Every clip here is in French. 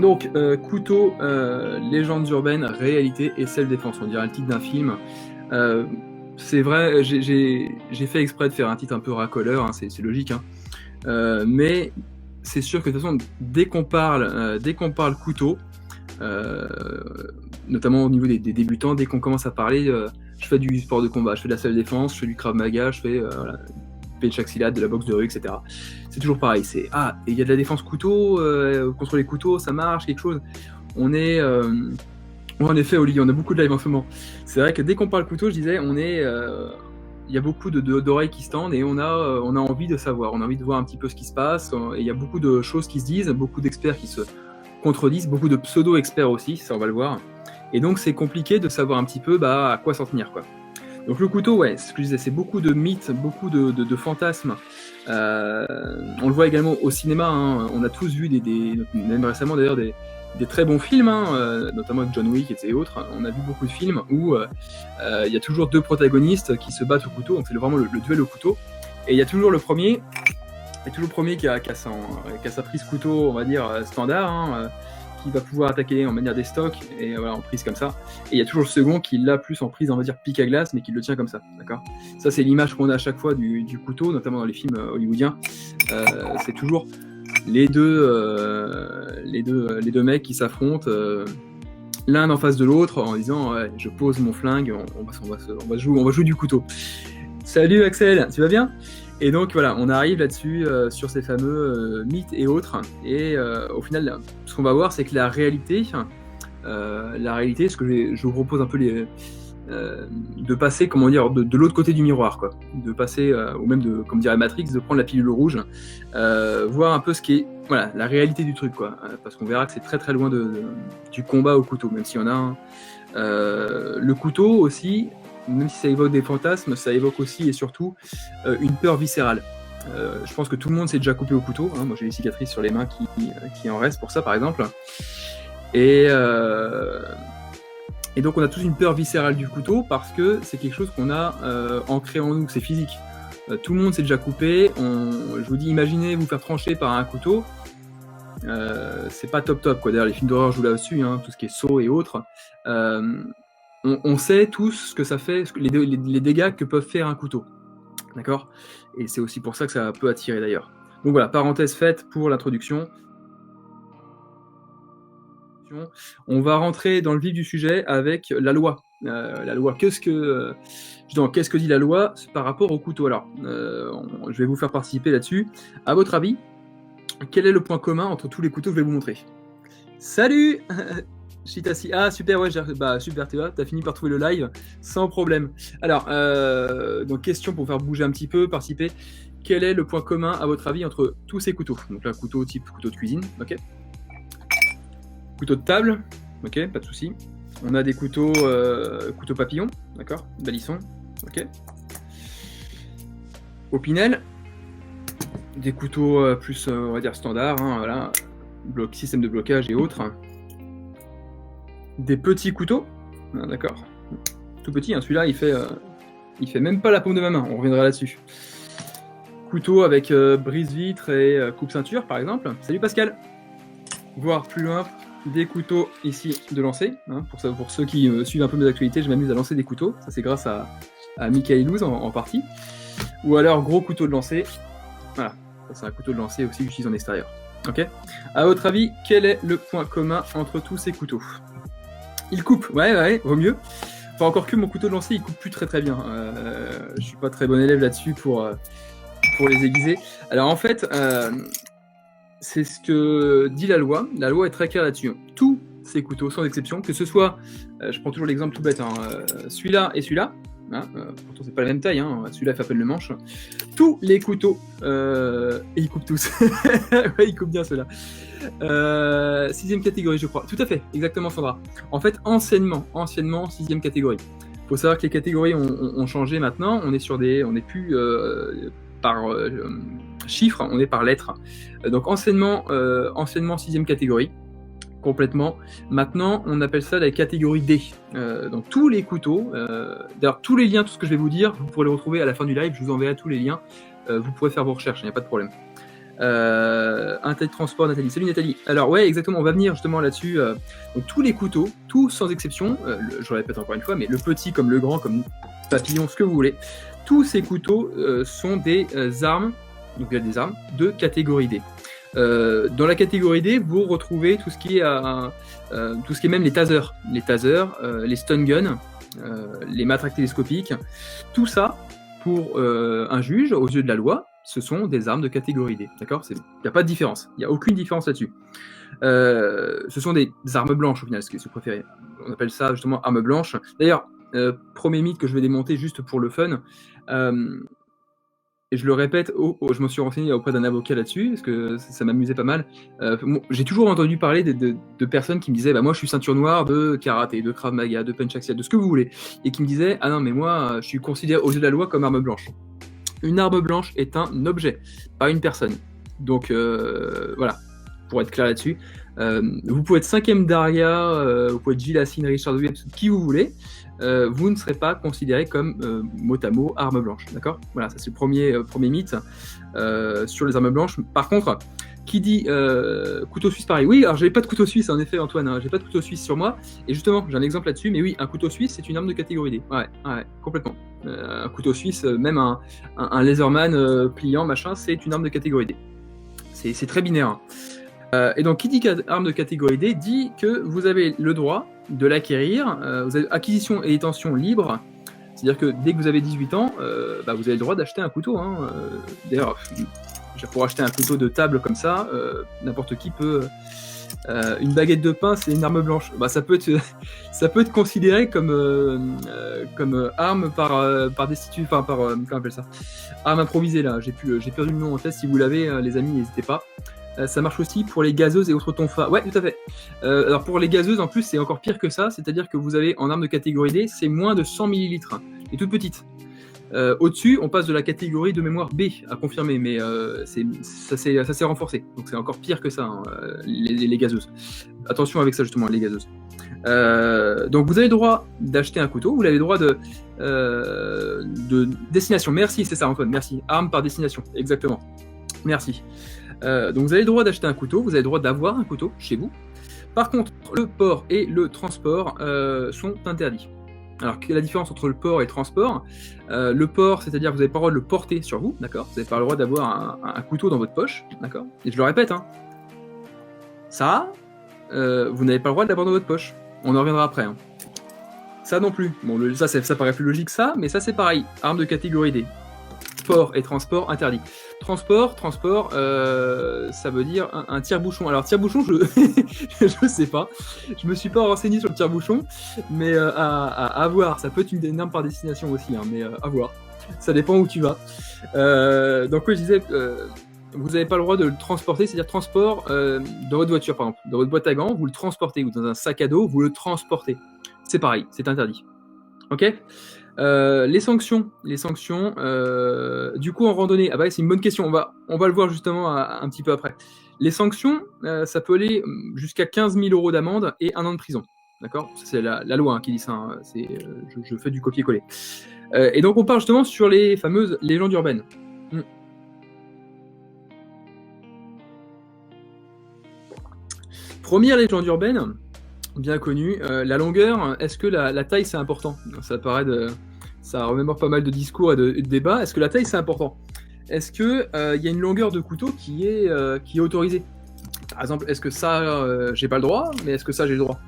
Donc, couteau, légende urbaine, réalité et self-défense. On dirait le titre d'un film. C'est vrai, j'ai fait exprès de faire un titre un peu racoleur, hein, c'est logique. Hein. Mais c'est sûr que de toute façon, dès qu'on parle couteau, notamment au niveau des débutants, dès qu'on commence à parler, je fais du sport de combat, je fais de la self-défense, je fais du Krav Maga, je fais voilà, de chaque syllabe, de la boxe de rue, etc. C'est toujours pareil. Et il y a de la défense couteau, contre les couteaux, ça marche, quelque chose. On est, en effet, Oli, on a beaucoup de live en ce moment. C'est vrai que dès qu'on parle couteau, je disais, il y a beaucoup d'oreilles qui se tendent et on a envie de savoir, on a envie de voir un petit peu ce qui se passe. Et il y a beaucoup de choses qui se disent, beaucoup d'experts qui se contredisent, beaucoup de pseudo-experts aussi, ça on va le voir. Et donc c'est compliqué de savoir un petit peu à quoi s'en tenir, quoi. Donc le couteau, ouais, ce que je disais, c'est beaucoup de mythes, beaucoup de fantasmes. On le voit également au cinéma, hein. On a tous vu même récemment d'ailleurs des très bons films, hein, notamment avec John Wick et autres. On a vu beaucoup de films où il y a toujours deux protagonistes qui se battent au couteau, donc c'est vraiment le duel au couteau. Et il y a toujours le premier qui a sa prise couteau, on va dire, standard, hein, qui va pouvoir attaquer en manière des stocks, et voilà, en prise comme ça. Et il y a toujours le second qui l'a plus en prise, on va dire, pique à glace, mais qui le tient comme ça, d'accord ? Ça, c'est l'image qu'on a à chaque fois du couteau, notamment dans les films hollywoodiens. C'est toujours les deux mecs qui s'affrontent, l'un en face de l'autre, en disant ouais, je pose mon flingue, on va jouer du couteau. Salut Axel, tu vas bien ? Et donc voilà, on arrive là-dessus sur ces fameux mythes et autres. Et au final, ce qu'on va voir, c'est que la réalité, ce que je vous propose un peu de passer, comment dire, de l'autre côté du miroir, quoi. De passer, ou même comme dirait Matrix, de prendre la pilule rouge, voir un peu ce qui est, voilà, la réalité du truc, quoi. Parce qu'on verra que c'est très très loin du combat au couteau, même s'il y en a un. Le couteau aussi, même si ça évoque des fantasmes, ça évoque aussi et surtout une peur viscérale. Je pense que tout le monde s'est déjà coupé au couteau, hein. Moi j'ai des cicatrices sur les mains qui en restent pour ça, par exemple. Et donc on a tous une peur viscérale du couteau parce que c'est quelque chose qu'on a ancré en nous, c'est physique. Tout le monde s'est déjà coupé. Je vous dis, imaginez vous faire trancher par un couteau. C'est pas top, quoi. D'ailleurs les films d'horreur jouent là-dessus, hein, tout ce qui est saut et autres. On sait tous ce que ça fait, les dégâts que peuvent faire un couteau. D'accord ? Et c'est aussi pour ça que ça peut attirer d'ailleurs. Donc voilà, parenthèse faite pour l'introduction. On va rentrer dans le vif du sujet avec la loi. La loi, qu'est-ce que dit la loi par rapport au couteau ? Alors, je vais vous faire participer là-dessus. À votre avis, quel est le point commun entre tous les couteaux ? Je vais vous montrer. Salut Chitasi. Ah super, ouais, super, t'as fini par trouver le live sans problème. Alors, donc question pour faire bouger un petit peu, participer. Quel est le point commun à votre avis entre tous ces couteaux ? Donc là, couteau type couteau de cuisine, ok. Couteau de table, ok, pas de souci. On a des couteaux papillons, d'accord, balisson, ok. Opinel, des couteaux plus, on va dire standard, hein, voilà, système de blocage et autres. Des petits couteaux, ah, d'accord, tout petit, hein, celui-là il fait même pas la paume de ma main, on reviendra là-dessus. Couteau avec brise-vitre et coupe-ceinture par exemple. Salut Pascal. Voir plus loin, des couteaux ici de lancer, hein, pour ceux qui suivent un peu mes actualités, je m'amuse à lancer des couteaux, ça c'est grâce à Michaelouz en partie. Ou alors gros couteau de lancer, voilà, ça c'est un couteau de lancer aussi que j'utilise en extérieur. Ok. À votre avis, quel est le point commun entre tous ces couteaux ? Il coupe, ouais, vaut mieux. Enfin, encore que mon couteau de lancer, il coupe plus très très bien. Je suis pas très bon élève là-dessus pour les aiguiser. Alors en fait, c'est ce que dit la loi. La loi est très claire là-dessus. Tous ces couteaux, sans exception, que ce soit, je prends toujours l'exemple tout bête, hein, celui-là et celui-là, hein, pourtant c'est pas la même taille, hein, celui-là fait à peine le manche. Tous les couteaux, et ils coupent tous. Ouais, ils coupent bien ceux-là. 6e catégorie, je crois. Tout à fait, exactement, Sandra. En fait, anciennement, 6e catégorie. Il faut savoir que les catégories ont changé maintenant. On n'est plus par chiffres, on est par lettres. Donc anciennement 6e catégorie, complètement. Maintenant, on appelle ça la catégorie D. Donc tous les couteaux, d'ailleurs tous les liens, tout ce que je vais vous dire, vous pourrez les retrouver à la fin du live, je vous enverrai tous les liens, vous pourrez faire vos recherches, il n'y a pas de problème. un télétransport, Nathalie. Salut Nathalie. Alors ouais, exactement, on va venir justement là-dessus. Donc tous les couteaux, tous sans exception, je le répète encore une fois, mais le petit comme le grand, comme papillon, ce que vous voulez, tous ces couteaux sont des armes, donc il y a des armes de catégorie D. Dans la catégorie D, vous retrouvez tout ce qui est même les tasers, les stun guns, les matraques télescopiques, tout ça pour un juge aux yeux de la loi. Ce sont des armes de catégorie D, d'accord ? Il n'y a pas de différence, il n'y a aucune différence là-dessus. Ce sont des armes blanches au final, si vous préférez. On appelle ça justement armes blanches. D'ailleurs, premier mythe que je vais démonter juste pour le fun, et je le répète, je me suis renseigné auprès d'un avocat là-dessus, parce que ça m'amusait pas mal. J'ai toujours entendu parler de personnes qui me disaient bah, « moi je suis ceinture noire de karaté, de krav maga, de punch axial, de ce que vous voulez », et qui me disaient « ah non mais moi je suis considéré aux yeux de la loi comme arme blanche ». Une arme blanche est un objet, pas une personne. Donc voilà, pour être clair là-dessus. Vous pouvez être 5e Daria, vous pouvez être Gilles Hassine, Richard Williams, qui vous voulez. Vous ne serez pas considéré comme mot à mot arme blanche, d'accord ? Voilà, ça c'est le premier mythe sur les armes blanches. Par contre, qui dit couteau suisse pareil ? Oui, alors j'avais pas de couteau suisse en effet, Antoine, hein, j'ai pas de couteau suisse sur moi, et justement j'ai un exemple là-dessus, mais oui, un couteau suisse c'est une arme de catégorie D, ouais, complètement. Un couteau suisse, même un laserman pliant, machin, c'est une arme de catégorie D. C'est très binaire. Et donc, qui dit arme de catégorie D dit que vous avez le droit de l'acquérir, vous avez acquisition et détention libre, c'est-à-dire que dès que vous avez 18 ans, vous avez le droit d'acheter un couteau. Hein. D'ailleurs, pour acheter un couteau de table comme ça, n'importe qui peut... une baguette de pain, c'est une arme blanche. Ça peut être considéré comme arme par destitution, enfin comment on appelle ça ? Arme improvisée là. J'ai perdu le nom en tête. Si vous l'avez, les amis, n'hésitez pas. Ça marche aussi pour les gazeuses et autres tonfas. Ouais, tout à fait. Alors pour les gazeuses, en plus, c'est encore pire que ça. C'est-à-dire que vous avez en arme de catégorie D, c'est moins de 100 ml. Et toute petite. Au-dessus, on passe de la catégorie de mémoire B à confirmer, mais ça s'est renforcé. Donc c'est encore pire que ça, hein, les gazeuses. Attention avec ça justement, les gazeuses. Donc vous avez le droit d'acheter un couteau, vous avez le droit de destination. Merci, c'est ça Antoine, merci. Arme par destination, exactement. Merci. Donc vous avez le droit d'acheter un couteau, vous avez le droit d'avoir un couteau chez vous. Par contre, le port et le transport sont interdits. Alors, quelle est la différence entre le port et le transport ? Le port, c'est-à-dire que vous n'avez pas le droit de le porter sur vous, d'accord ? Vous n'avez pas le droit d'avoir un couteau dans votre poche, d'accord ? Et je le répète, hein, ça, vous n'avez pas le droit de l'avoir dans votre poche. On en reviendra après. Hein. Ça non plus. Bon, ça paraît plus logique ça, mais ça c'est pareil. Arme de catégorie D. Port et transport interdit. Transport, ça veut dire un tire-bouchon. Alors tire-bouchon, je sais pas. Je me suis pas renseigné sur le tire-bouchon, mais à voir. Ça peut être une arme par destination aussi, hein, mais à voir. Ça dépend où tu vas. Donc oui, je disais, vous n'avez pas le droit de le transporter, c'est-à-dire transport dans votre voiture, par exemple. Dans votre boîte à gants, vous le transportez, ou dans un sac à dos, vous le transportez. C'est pareil, c'est interdit. Ok ? Les sanctions, du coup en randonnée, c'est une bonne question, on va le voir justement un petit peu après. Les sanctions, ça peut aller jusqu'à 15 000 € d'amende et 1 an de prison, d'accord ? C'est la loi hein, qui dit ça, hein. Je fais du copier-coller. Et donc on parle justement sur les fameuses légendes urbaines. Première légende urbaine, bien connue, la longueur, est-ce que la taille c'est important ? Ça remémore pas mal de discours et de débats. Est-ce que la taille c'est important ? Est-ce que y a une longueur de couteau qui est autorisée ? Par exemple, est-ce que ça j'ai pas le droit, mais est-ce que ça j'ai le droit ?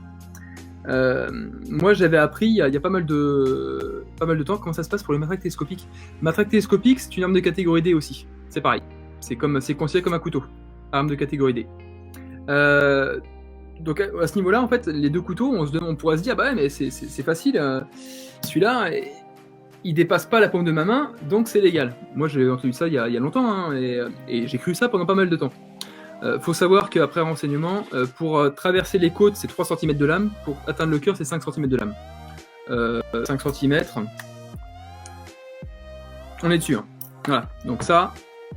Moi j'avais appris il y a pas mal de temps comment ça se passe pour les matraques télescopiques. Matraque télescopique c'est une arme de catégorie D aussi. C'est pareil. C'est considéré comme un couteau. Arme de catégorie D. Donc à ce niveau-là, en fait, les deux couteaux, on pourrait se dire, bah ouais, mais c'est facile. Celui-là, il dépasse pas la paume de ma main, donc c'est légal. Moi, j'ai entendu ça il y a longtemps, hein, et j'ai cru ça pendant pas mal de temps. Faut savoir qu'après renseignement, pour traverser les côtes, c'est 3 cm de lame. Pour atteindre le cœur, c'est 5 cm de lame. 5 cm. On est dessus. Hein. Voilà. Donc ça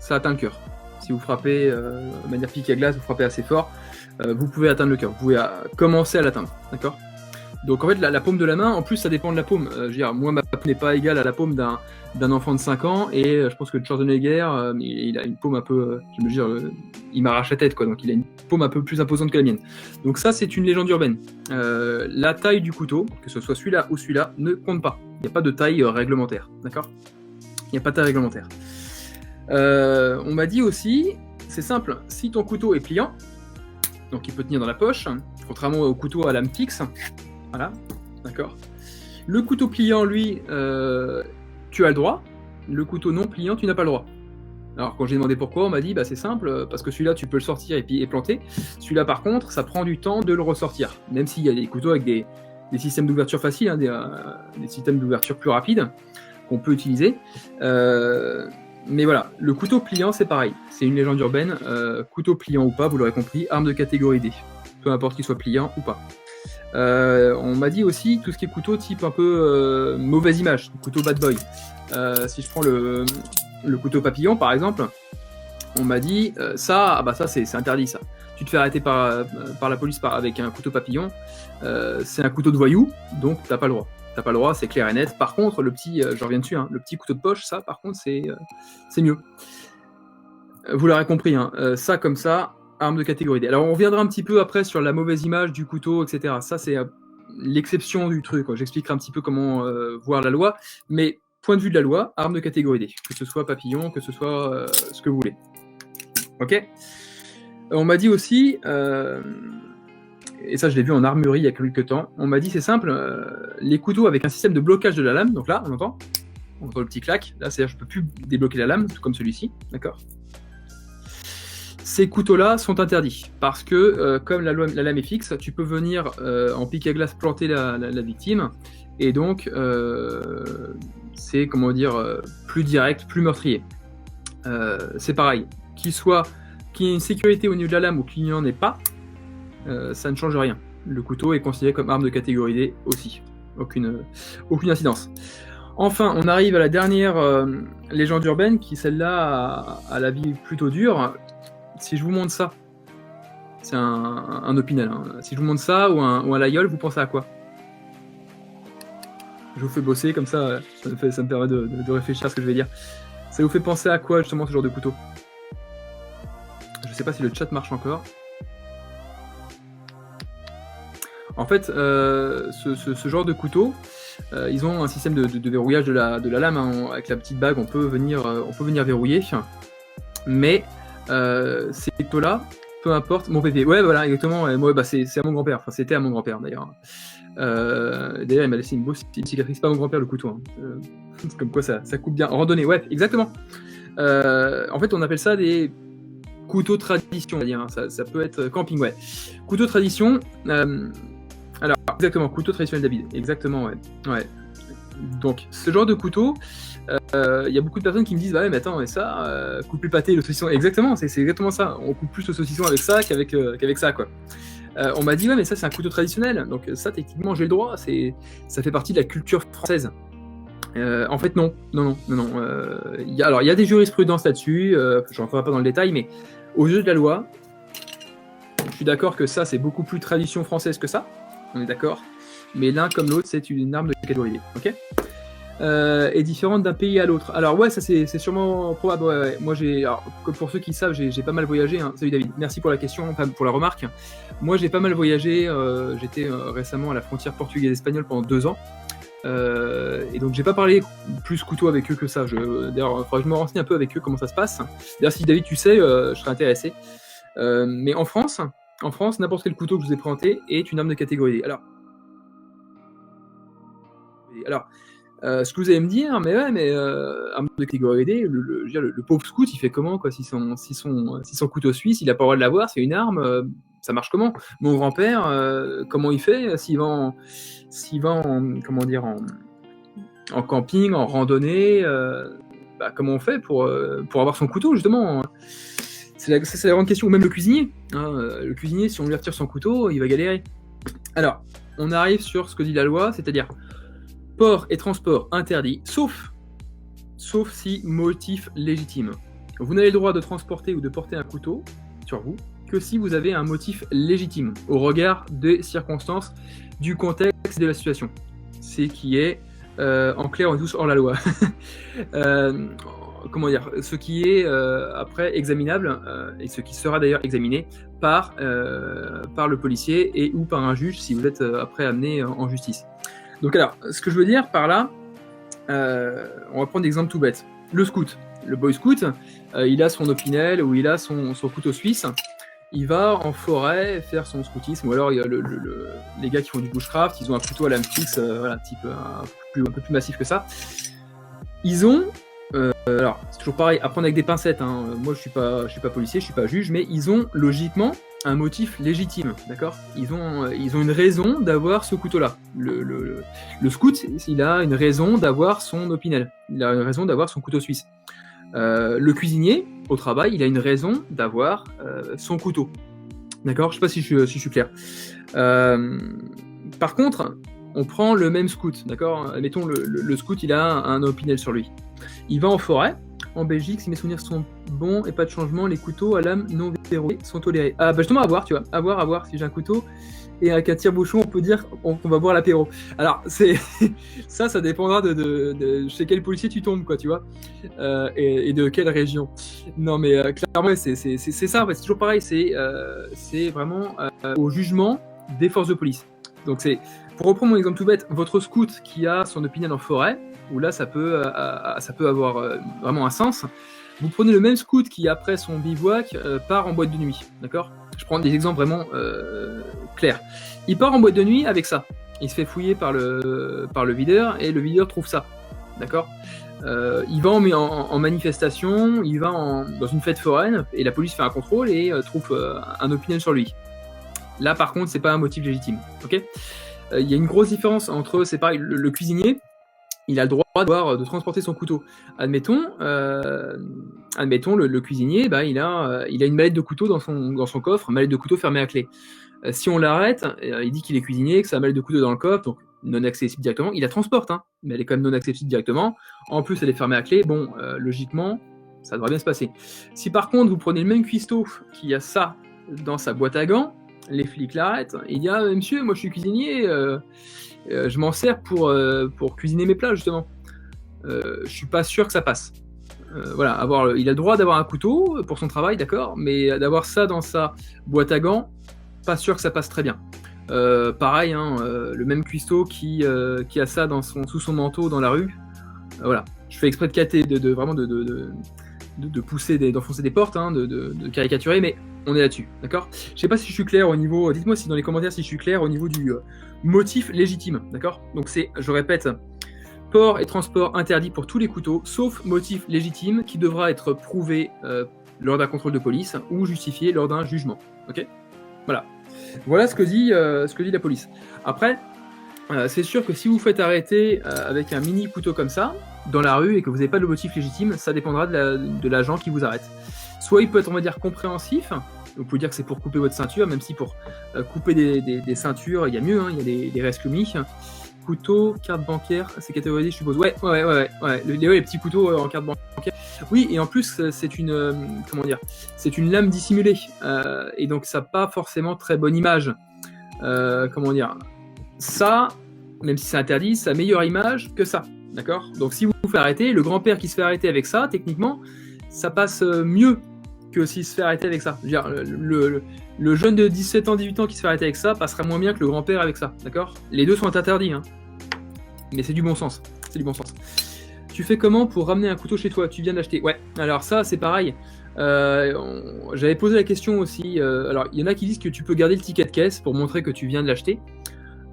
atteint le cœur. Si vous frappez de manière pique à glace, vous frappez assez fort, vous pouvez atteindre le cœur. Vous pouvez commencer à l'atteindre. D'accord ? Donc en fait, la paume de la main, en plus, ça dépend de la paume. Je veux dire, moi, ma paume n'est pas égale à la paume d'un enfant de 5 ans, et je pense que Schwarzenegger, il a une paume un peu, je veux dire, il m'arrache la tête, quoi. Donc il a une paume un peu plus imposante que la mienne. Donc ça, c'est une légende urbaine. La taille du couteau, que ce soit celui-là ou celui-là, ne compte pas. Il n'y a pas de taille réglementaire, d'accord? Il n'y a pas de taille réglementaire. On m'a dit aussi, c'est simple, si ton couteau est pliant, donc il peut tenir dans la poche, contrairement au couteau à lame fixe, voilà, d'accord. Le couteau pliant, lui, tu as le droit. Le couteau non pliant, tu n'as pas le droit. Alors quand j'ai demandé pourquoi, on m'a dit bah c'est simple, parce que celui-là tu peux le sortir et planter. Celui-là par contre, ça prend du temps de le ressortir. Même s'il y a des couteaux avec des systèmes d'ouverture faciles, hein, des systèmes d'ouverture plus rapides qu'on peut utiliser. Mais voilà, le couteau pliant c'est pareil. C'est une légende urbaine. Couteau pliant ou pas, vous l'aurez compris, arme de catégorie D. Peu importe qu'il soit pliant ou pas. On m'a dit aussi tout ce qui est couteau type un peu mauvaise image, couteau bad boy. Si je prends le couteau papillon par exemple, on m'a dit ça c'est interdit ça. Tu te fais arrêter par la police avec un couteau papillon, c'est un couteau de voyou, donc t'as pas le droit. T'as pas le droit, c'est clair et net. Par contre, le petit, je reviens dessus, hein, le petit couteau de poche, ça par contre c'est mieux. Vous l'aurez compris, hein, ça comme ça, arme de catégorie D. Alors on reviendra un petit peu après sur la mauvaise image du couteau, etc. Ça c'est l'exception du truc, quoi. J'expliquerai un petit peu comment voir la loi, mais point de vue de la loi, arme de catégorie D, que ce soit papillon, que ce soit ce que vous voulez. Ok. On m'a dit aussi, et ça je l'ai vu en armurerie il y a quelques temps, on m'a dit c'est simple, les couteaux avec un système de blocage de la lame, donc là on entend le petit clac, là c'est-à-dire je peux plus débloquer la lame, tout comme celui-ci, d'accord. Ces couteaux-là sont interdits parce que, comme la lame est fixe, tu peux venir en pic à glace planter la victime, et donc c'est comment dire plus direct, plus meurtrier. C'est pareil, qu'il y ait une sécurité au niveau de la lame ou qu'il n'y en ait pas, ça ne change rien. Le couteau est considéré comme arme de catégorie D aussi, aucune incidence. Enfin, on arrive à la dernière légende urbaine qui, celle-là, a la vie plutôt dure. Si je vous montre ça, c'est un Opinel, hein. Si je vous montre ça ou un Layol, vous pensez à quoi? Je vous fais bosser, comme ça me permet de réfléchir à ce que je vais dire. Ça vous fait penser à quoi justement ce genre de couteau? Je sais pas si le chat marche encore. En fait, ce genre de couteau, ils ont un système de verrouillage de la lame, hein. Avec la petite bague, on peut venir verrouiller. Mais ces couteaux-là, peu importe, mon pépé. Ouais, voilà, exactement. Ouais, moi, c'est à mon grand-père. Enfin, c'était à mon grand-père d'ailleurs. D'ailleurs, il m'a laissé une cicatrice. Pas mon grand-père le couteau. Hein. C'est comme quoi ça coupe bien. En randonnée, ouais, exactement. En fait, on appelle ça des couteaux tradition, on va dire. Hein. Ça peut être camping, ouais. Couteau tradition. Alors, exactement, couteau traditionnel David. Exactement, ouais. Donc, ce genre de couteau, y a beaucoup de personnes qui me disent bah ouais, mais attends, mais ça, couper le pâté et le saucisson. Exactement, c'est exactement ça. On coupe plus le saucisson avec ça qu'avec ça, quoi. On m'a dit ouais, mais ça, c'est un couteau traditionnel. Donc, ça, techniquement, j'ai le droit. Ça fait partie de la culture française. En fait, non. Il y a des jurisprudences là-dessus. Je rentrerai pas dans le détail, mais aux yeux de la loi, je suis d'accord que ça, c'est beaucoup plus tradition française que ça. On est d'accord. Mais l'un comme l'autre, c'est une arme de catégorie D. Ok. Et différente d'un pays à l'autre. Alors ouais, ça c'est sûrement probable. Ouais. Moi pour ceux qui savent, j'ai pas mal voyagé. Hein. Salut David, merci pour la question, enfin, pour la remarque. Moi j'ai pas mal voyagé. J'étais récemment à la frontière portugaise-espagnole pendant 2 ans. Et donc j'ai pas parlé plus couteau avec eux que ça. D'ailleurs, il faudrait que je me renseigne un peu avec eux comment ça se passe. D'ailleurs, si David tu sais, je serais intéressé. Mais en France, n'importe quel couteau que je vous ai présenté est une arme de catégorie D. Alors, ce que vous allez me dire, mais arme de catégorie D, le pauvre scout, il fait comment, quoi, si son couteau suisse, il a pas le droit de l'avoir, c'est une arme, ça marche comment? Mon grand-père, comment il fait s'il va en en camping, en randonnée, comment on fait pour avoir son couteau, justement? C'est la grande question. Ou même le cuisinier. Hein, le cuisinier, si on lui retire son couteau, il va galérer. Alors, on arrive sur ce que dit la loi, c'est-à-dire port et transport interdits, sauf si motif légitime. Vous n'avez le droit de transporter ou de porter un couteau sur vous que si vous avez un motif légitime au regard des circonstances, du contexte et de la situation. C'est qui est, en clair, on est tous hors la loi. Comment dire, ce qui est après examinable, et ce qui sera d'ailleurs examiné par le policier et ou par un juge si vous êtes après amené en justice. Donc alors, ce que je veux dire par là, on va prendre des exemples tout bêtes. Le scout, le boy scout, il a son opinel ou il a son couteau suisse. Il va en forêt faire son scoutisme, ou alors il y a les gars qui font du bushcraft, ils ont un couteau à lame fixe, voilà, type un peu plus massif que ça. Ils ont, alors c'est toujours pareil, à prendre avec des pincettes, hein. Moi je suis pas policier, je suis pas juge, mais ils ont logiquement un motif légitime, d'accord ? Ils ont une raison d'avoir ce couteau-là. Le scout, il a une raison d'avoir son opinel, il a une raison d'avoir son couteau suisse. Le cuisinier, au travail, il a une raison d'avoir son couteau. D'accord ? Je ne sais pas si je suis clair. Par contre, on prend le même scout. D'accord ? Mettons, le scout, il a un opinel sur lui. Il va en forêt. En Belgique, si mes souvenirs sont bons et pas de changement, les couteaux à lame non verrouillée sont tolérés. Ah, bah justement, à voir, tu vois. À voir si j'ai un couteau. Et avec un tire-bouchon, on peut dire qu'on va boire l'apéro. Alors, ça dépendra de chez quel policier tu tombes, quoi, tu vois, et de quelle région. Non, mais clairement, c'est ça, c'est toujours pareil, c'est vraiment au jugement des forces de police. Donc, pour reprendre mon exemple tout bête, votre scout qui a son opinion en forêt, où là, ça peut avoir vraiment un sens. Vous prenez le même scout qui, après son bivouac, part en boîte de nuit, d'accord ? Je prends des exemples vraiment clairs. Il part en boîte de nuit avec ça. Il se fait fouiller par le videur et le videur trouve ça. D'accord ? Il va en manifestation, il va dans une fête foraine et la police fait un contrôle et trouve un opinion sur lui. Là, par contre, c'est pas un motif légitime. Ok ? Il y a une grosse différence entre, c'est pareil, le cuisinier, il a le droit de transporter son couteau. Admettons, le cuisinier, bah, il a une mallette de couteau dans son coffre, mallette de couteau fermée à clé. Si on l'arrête, il dit qu'il est cuisinier, que sa mallette de couteau dans le coffre, donc non accessible directement, il la transporte, hein, mais elle est quand même non accessible directement. En plus, elle est fermée à clé. Bon, logiquement, ça devrait bien se passer. Si par contre, vous prenez le même cuistot qui a ça dans sa boîte à gants, les flics l'arrêtent, il dit « Ah, monsieur, moi je suis cuisinier, je m'en sers pour cuisiner mes plats, justement. Je suis pas sûr que ça passe. » Voilà, il a le droit d'avoir un couteau pour son travail, d'accord, mais d'avoir ça dans sa boîte à gants, pas sûr que ça passe très bien. Pareil, hein, le même cuistot qui a ça sous son manteau dans la rue, voilà. Je fais exprès de vraiment pousser, d'enfoncer des portes, hein, de caricaturer, mais on est là-dessus, d'accord ? Je sais pas si je suis clair au niveau, dites-moi si dans les commentaires si je suis clair au niveau du motif légitime, d'accord ? Donc je répète, port et transport interdit pour tous les couteaux, sauf motif légitime qui devra être prouvé lors d'un contrôle de police ou justifié lors d'un jugement, ok ? Voilà ce que dit la police. Après, c'est sûr que si vous faites arrêter avec un mini couteau comme ça, dans la rue, et que vous n'avez pas de motif légitime, ça dépendra de l'agent qui vous arrête. Soit il peut être, on va dire, compréhensif, vous pouvez dire que c'est pour couper votre ceinture, même si pour couper des ceintures, il y a mieux, hein, il y a des resclumi. Couteau, carte bancaire, c'est catégorisé, je suppose. Ouais. Les petits couteaux en carte bancaire. Oui, et en plus, c'est une lame dissimulée. Et donc, ça n'a pas forcément très bonne image. Ça, même si c'est interdit, ça a meilleure image que ça. D'accord ? Donc, si vous vous faites arrêter, le grand-père qui se fait arrêter avec ça, techniquement, ça passe mieux que s'il se fait arrêter avec ça. Je veux dire, le jeune de 17 ans, 18 ans qui se fait arrêter avec ça passera moins bien que le grand-père avec ça. D'accord ? Les deux sont interdits, hein. Mais c'est du bon sens. C'est du bon sens. Tu fais comment pour ramener un couteau chez toi ? Tu viens d'acheter ? Ouais, alors ça, c'est pareil. J'avais posé la question aussi. Alors, il y en a qui disent que tu peux garder le ticket de caisse pour montrer que tu viens de l'acheter.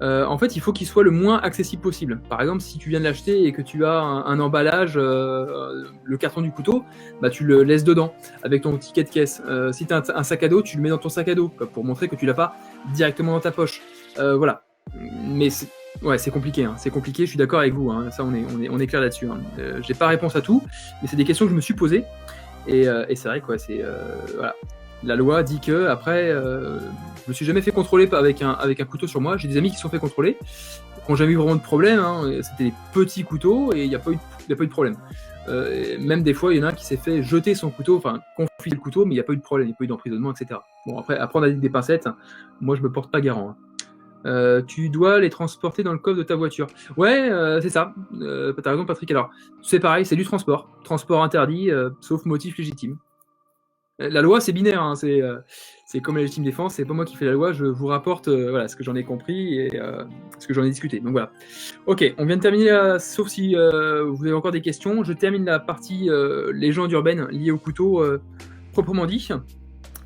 En fait, il faut qu'il soit le moins accessible possible. Par exemple, si tu viens de l'acheter et que tu as un emballage, le carton du couteau, bah, tu le laisses dedans avec ton ticket de caisse. Si tu as un sac à dos, tu le mets dans ton sac à dos pour montrer que tu l'as pas directement dans ta poche. Voilà. Mais c'est compliqué. Hein. C'est compliqué. Je suis d'accord avec vous. Hein. Ça, on est clair là-dessus. Hein. J'ai pas réponse à tout, mais c'est des questions que je me suis posées. Et c'est vrai quoi. Voilà. La loi dit que après, je me suis jamais fait contrôler avec un couteau sur moi. J'ai des amis qui se sont fait contrôler, qui n'ont jamais eu vraiment de problème. Hein. C'était des petits couteaux et il n'y a pas eu de problème. Même des fois, il y en a un qui s'est fait jeter son couteau, enfin, confier le couteau, mais il n'y a pas eu de problème, il n'y a pas eu d'emprisonnement, etc. Bon, après, à prendre avec des pincettes, moi, je me porte pas garant. Tu dois les transporter dans le coffre de ta voiture. Ouais, c'est ça. T'as raison, Patrick. Alors, c'est pareil, c'est du transport. Transport interdit, sauf motif légitime. La loi, c'est binaire. Hein, c'est comme la légitime défense. C'est pas moi qui fais la loi. Je vous rapporte voilà, ce que j'en ai compris et ce que j'en ai discuté. Donc voilà. Ok, on vient de terminer, sauf si vous avez encore des questions. Je termine la partie légende urbaine liée au couteau proprement dit.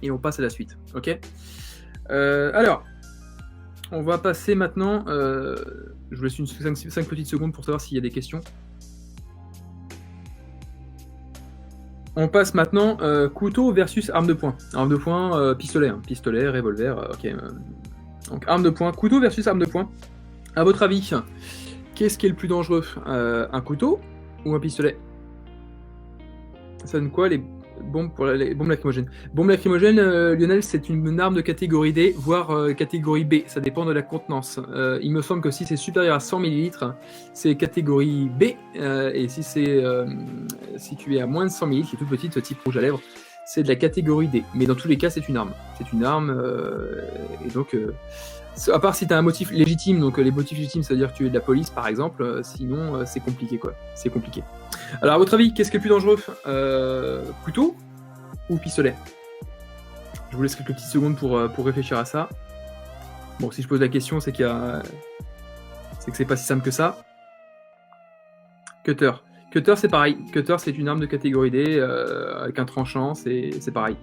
Et on passe à la suite. Ok. Alors. On va passer maintenant, je vous laisse 5 petites secondes pour savoir s'il y a des questions. On passe maintenant couteau versus arme de poing. Arme de poing, pistolet, hein. Pistolet, revolver, ok. Donc arme de poing, couteau versus arme de poing. À votre avis, qu'est-ce qui est le plus dangereux, un couteau ou un pistolet? Ça donne quoi les bombes pour les bombes lacrymogènes? Bombes lacrymogènes, Lionel, c'est une arme de catégorie D, voire catégorie B. Ça dépend de la contenance. Il me semble que si c'est supérieur à 100 ml, c'est catégorie B. Et si tu es à moins de 100 ml, qui est toute petite, type rouge à lèvres, c'est de la catégorie D. Mais dans tous les cas, c'est une arme. C'est une arme. Et donc, à part si tu as un motif légitime, donc les motifs légitimes, ça veut dire que tu es de la police, par exemple. Sinon, c'est compliqué, quoi. C'est compliqué. Alors, à votre avis, qu'est-ce qui est le plus dangereux, couteau ou pistolet? Je vous laisse quelques petites secondes pour réfléchir à ça. Bon, si je pose la question, c'est que c'est pas si simple que ça. Cutter. Cutter, c'est pareil. Cutter, c'est une arme de catégorie D avec un tranchant, c'est pareil.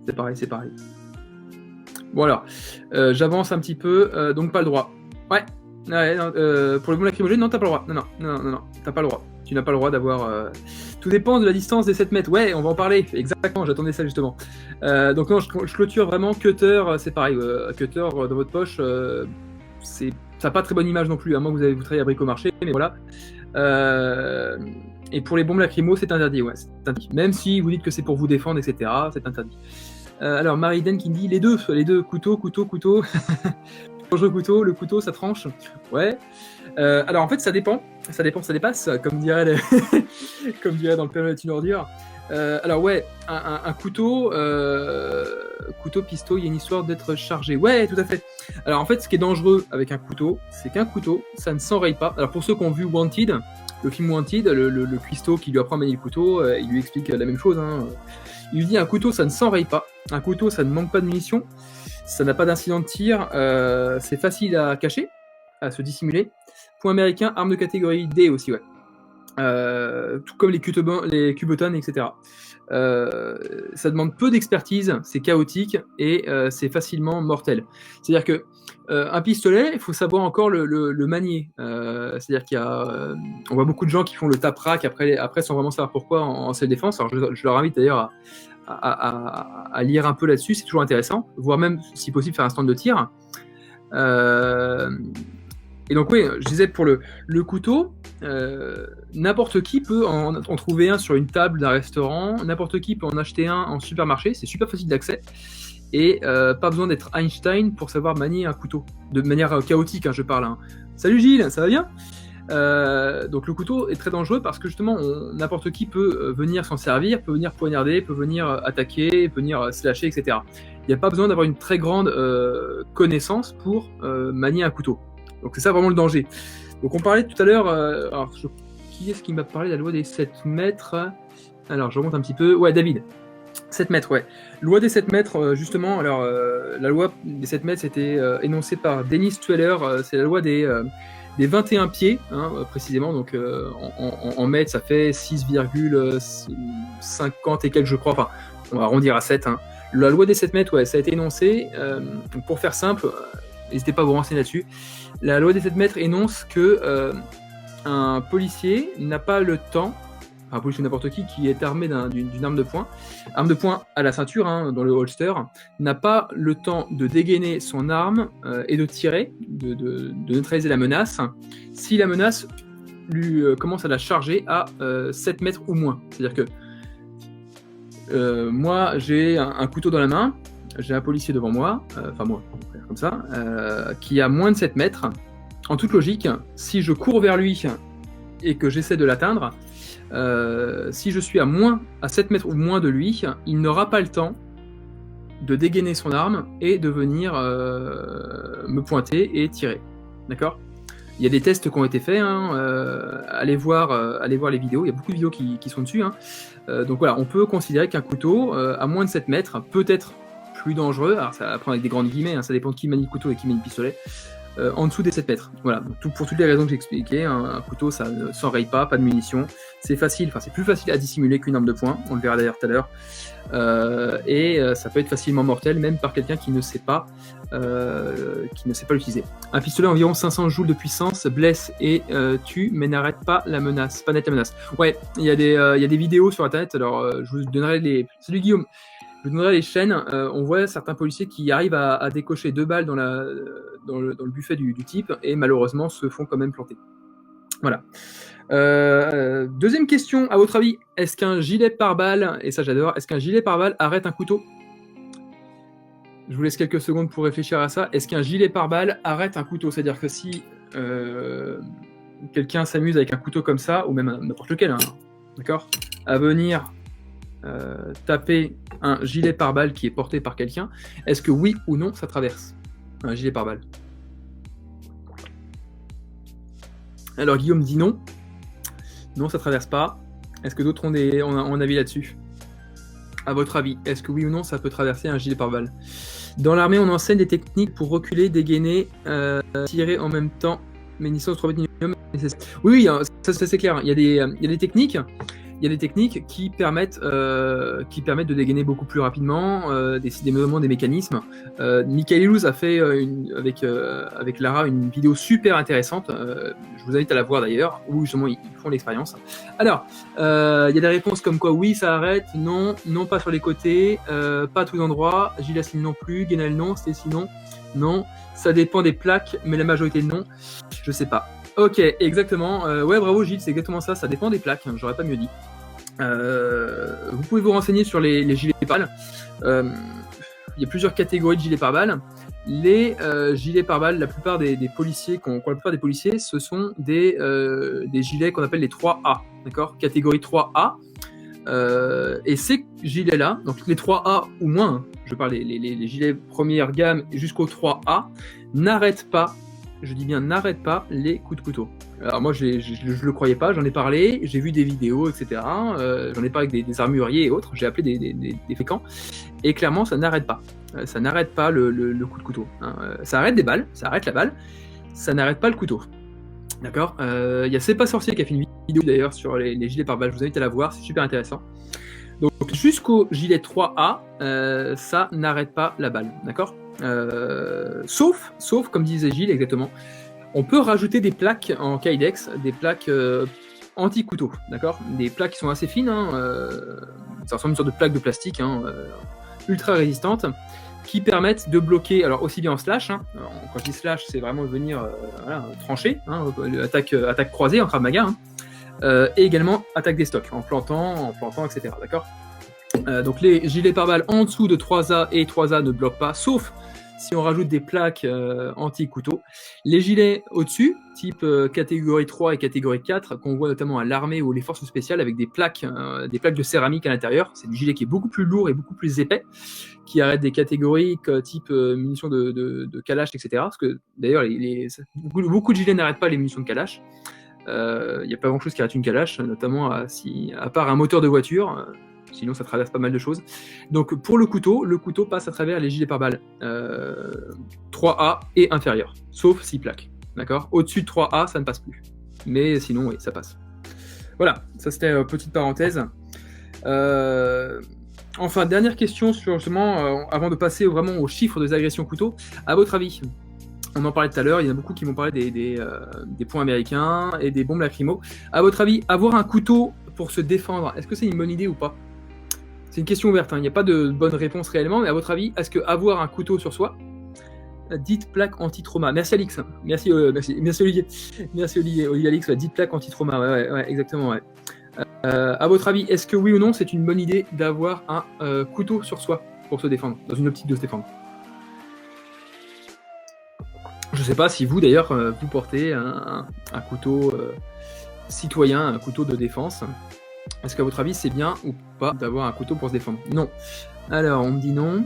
C'est pareil. Bon alors, j'avance un petit peu, donc pas le droit. Ouais, pour le bon lacrymogène, non, t'as pas le droit. Non, t'as pas le droit. Tu n'as pas le droit d'avoir... Tout dépend de la distance des 7 mètres. Ouais, on va en parler. Exactement, j'attendais ça justement. Donc non, je clôture vraiment. Cutter, c'est pareil. Cutter dans votre poche, ça n'a pas très bonne image non plus, à moins que vous travaillez à Bricomarché, mais voilà. Et pour les bombes lacrymo, c'est interdit, ouais. C'est interdit. Même si vous dites que c'est pour vous défendre, etc., c'est interdit. Alors, Marie-Den qui dit les deux, couteau. Dangereux couteau, le couteau, ça tranche. Ouais. Alors, en fait, ça dépend, ça dépasse, comme dirait, comme dirait dans le Père est une ordure. Alors, ouais, un couteau, pistolet, il y a une histoire d'être chargé. Ouais, tout à fait. Alors, en fait, ce qui est dangereux avec un couteau, c'est qu'un couteau, ça ne s'enraye pas. Alors, pour ceux qui ont vu Wanted, le film Wanted, le cuistot qui lui apprend à manier le couteau, il lui explique la même chose, hein. Il lui dit un couteau, ça ne s'enraye pas. Un couteau, ça ne manque pas de munitions. Ça n'a pas d'incident de tir. C'est facile à cacher, à se dissimuler. Point américain, arme de catégorie D aussi, ouais. Tout comme les Kubotan, etc. Ça demande peu d'expertise, c'est chaotique et c'est facilement mortel. C'est-à-dire que un pistolet, il faut savoir encore le manier. C'est-à-dire qu'il y a, on voit beaucoup de gens qui font le tap-rack après sans vraiment savoir pourquoi en self-défense. Alors je leur invite d'ailleurs à lire un peu là-dessus, c'est toujours intéressant, voire même si possible faire un stand de tir. Et donc oui, je disais pour le couteau, n'importe qui peut en trouver un sur une table d'un restaurant, n'importe qui peut en acheter un en supermarché, c'est super facile d'accès, et pas besoin d'être Einstein pour savoir manier un couteau, de manière chaotique, hein, je parle. Hein. Salut Gilles, ça va bien? Donc le couteau est très dangereux parce que justement n'importe qui peut venir s'en servir, peut venir poignarder, peut venir attaquer, peut venir slasher, etc. Il n'y a pas besoin d'avoir une très grande connaissance pour manier un couteau. Donc c'est ça vraiment le danger. Donc on parlait tout à l'heure, qui est-ce qui m'a parlé de la loi des 7 mètres? Alors je remonte un petit peu, ouais David, 7 mètres, ouais. Loi des 7 mètres, justement, alors la loi des 7 mètres c'était énoncée par Dennis Tweller, c'est la loi des 21 pieds, hein, précisément, donc en mètres ça fait 6,50 et quelques je crois, enfin on va arrondir à 7. Hein. La loi des 7 mètres, ouais, ça a été énoncé, donc pour faire simple, n'hésitez pas à vous renseigner là-dessus. La loi des 7 mètres énonce que un policier n'a pas le temps, un policier n'importe qui est armé d'une arme de poing à la ceinture, hein, dans le holster, n'a pas le temps de dégainer son arme et de tirer, de neutraliser la menace, si la menace lui commence à la charger à 7 mètres ou moins. C'est-à-dire que moi, j'ai un couteau dans la main, j'ai un policier devant moi, comme ça, qui a moins de 7 mètres. En toute logique, si je cours vers lui et que j'essaie de l'atteindre, Si je suis à 7 mètres ou moins de lui, il n'aura pas le temps de dégainer son arme et de venir me pointer et tirer. D'accord ? Il y a des tests qui ont été faits, hein, allez voir les vidéos, il y a beaucoup de vidéos qui sont dessus. Hein. Donc voilà, on peut considérer qu'un couteau, à moins de 7 mètres, peut être plus dangereux, alors ça va prendre avec des grandes guillemets, hein, ça dépend de qui manie le couteau et qui manie le pistolet, en dessous des 7 mètres. Voilà, donc pour toutes les raisons que j'ai expliquées, un couteau ça ne s'enraye pas de munitions, c'est facile, enfin c'est plus facile à dissimuler qu'une arme de poing, on le verra d'ailleurs tout à l'heure, ça peut être facilement mortel même par quelqu'un qui ne sait pas l'utiliser. Un pistolet environ 500 joules de puissance blesse et tue mais n'arrête pas la menace, pas net la menace. Ouais, il y a des vidéos sur internet, alors je vous donnerai les... Salut Guillaume, je vous donnerai les chaînes, on voit certains policiers qui arrivent à décocher 2 balles dans le buffet du type et malheureusement se font quand même planter. Voilà. Deuxième question, à votre avis, est-ce qu'un gilet pare-balles, et ça j'adore, est-ce qu'un gilet pare-balles arrête un couteau ? Je vous laisse quelques secondes pour réfléchir à ça. Est-ce qu'un gilet pare-balles arrête un couteau ? C'est-à-dire que si quelqu'un s'amuse avec un couteau comme ça, ou même n'importe lequel, hein, d'accord, à venir taper un gilet pare-balles qui est porté par quelqu'un, est-ce que oui ou non ça traverse un gilet pare-balles ? Alors Guillaume dit non. Non, ça traverse pas. Est-ce que d'autres ont un avis là-dessus ? À votre avis, est-ce que oui ou non ça peut traverser un gilet pare-balles ? Dans l'armée, on enseigne des techniques pour reculer, dégainer, tirer en même temps. Mais une distance 3 mètres minimum. Oui, ça c'est clair. Il y a des techniques. Il y a des techniques qui permettent de dégainer beaucoup plus rapidement, des mouvements, des mécanismes. Michael Illouz a fait avec Lara une vidéo super intéressante. Je vous invite à la voir d'ailleurs, où justement ils font l'expérience. Alors, il y a des réponses comme quoi oui, ça arrête, non, non pas sur les côtés, pas à tous les endroits, Gilasine non plus, Guénal non, Stacy non, non. Ça dépend des plaques, mais la majorité non. Je sais pas. Ok, exactement. Ouais, bravo Gilles, c'est exactement ça. Ça dépend des plaques. Hein, j'aurais pas mieux dit. Vous pouvez vous renseigner sur les gilets pare-balles. Il y a plusieurs catégories de gilets pare-balles. Les gilets pare-balles, la plupart des policiers, ce sont des gilets qu'on appelle les 3A, d'accord ? Catégorie 3A. Et ces gilets-là, donc les 3A ou moins, hein, je parle les gilets première gamme jusqu'au 3A, n'arrêtent pas. Je dis bien n'arrête pas les coups de couteau. Alors moi je le croyais pas, j'en ai parlé, j'ai vu des vidéos, etc. J'en ai parlé avec des armuriers et autres, j'ai appelé des fécamps, et clairement ça n'arrête pas. Ça n'arrête pas le coup de couteau. Hein. Ça arrête des balles, ça arrête la balle, ça n'arrête pas le couteau. D'accord ? Il y a C'est pas sorcier qui a fait une vidéo d'ailleurs sur les gilets pare-balles, je vous invite à la voir, c'est super intéressant. Donc jusqu'au gilet 3A, ça n'arrête pas la balle, d'accord ? Sauf, comme disait Gilles exactement, on peut rajouter des plaques en Kydex, des plaques anti-couteau, d'accord ? Des plaques qui sont assez fines, hein, ça ressemble à une sorte de plaque de plastique, hein, ultra résistante, qui permettent de bloquer, alors aussi bien en slash, hein, quand je dis slash, c'est vraiment venir trancher, hein, attaque croisée en Krav Maga, hein, et également attaque des stocks, en plantant, etc. D'accord ? Donc les gilets pare-balles en dessous de 3A et 3A ne bloquent pas, sauf si on rajoute des plaques anti-couteau. Les gilets au-dessus, type catégorie 3 et catégorie 4, qu'on voit notamment à l'armée ou les forces spéciales avec des plaques de céramique à l'intérieur, c'est du gilet qui est beaucoup plus lourd et beaucoup plus épais, qui arrête des catégories type munitions de Kalash, etc. Parce que d'ailleurs, beaucoup de gilets n'arrêtent pas les munitions de Kalash. Il n'y a pas grand-chose qui arrête une Kalash, notamment à part un moteur de voiture. Sinon, ça traverse pas mal de choses. Donc, pour le couteau passe à travers les gilets pare-balles 3A et inférieur, sauf 6 plaques. D'accord ? Au-dessus de 3A, ça ne passe plus. Mais sinon, oui, ça passe. Voilà, ça c'était petite parenthèse. Enfin, dernière question sur justement, avant de passer vraiment aux chiffres des agressions couteau. À votre avis, on en parlait tout à l'heure, il y en a beaucoup qui m'ont parlé des points américains et des bombes lacrymo. À votre avis, avoir un couteau pour se défendre, est-ce que c'est une bonne idée ou pas ? C'est une question ouverte, hein. Il n'y a pas de bonne réponse réellement, mais à votre avis, est-ce qu'avoir un couteau sur soi, dite plaque anti-trauma. Merci Alix, merci Olivier. Merci Olivier Alix, dite plaque anti-trauma, ouais, exactement, ouais. À votre avis, est-ce que oui ou non, c'est une bonne idée d'avoir un couteau sur soi pour se défendre, dans une optique de se défendre ? Je ne sais pas si vous d'ailleurs, vous portez un couteau citoyen, un couteau de défense. Est-ce qu'à votre avis, c'est bien ou pas d'avoir un couteau pour se défendre? Non. Alors, on me dit non.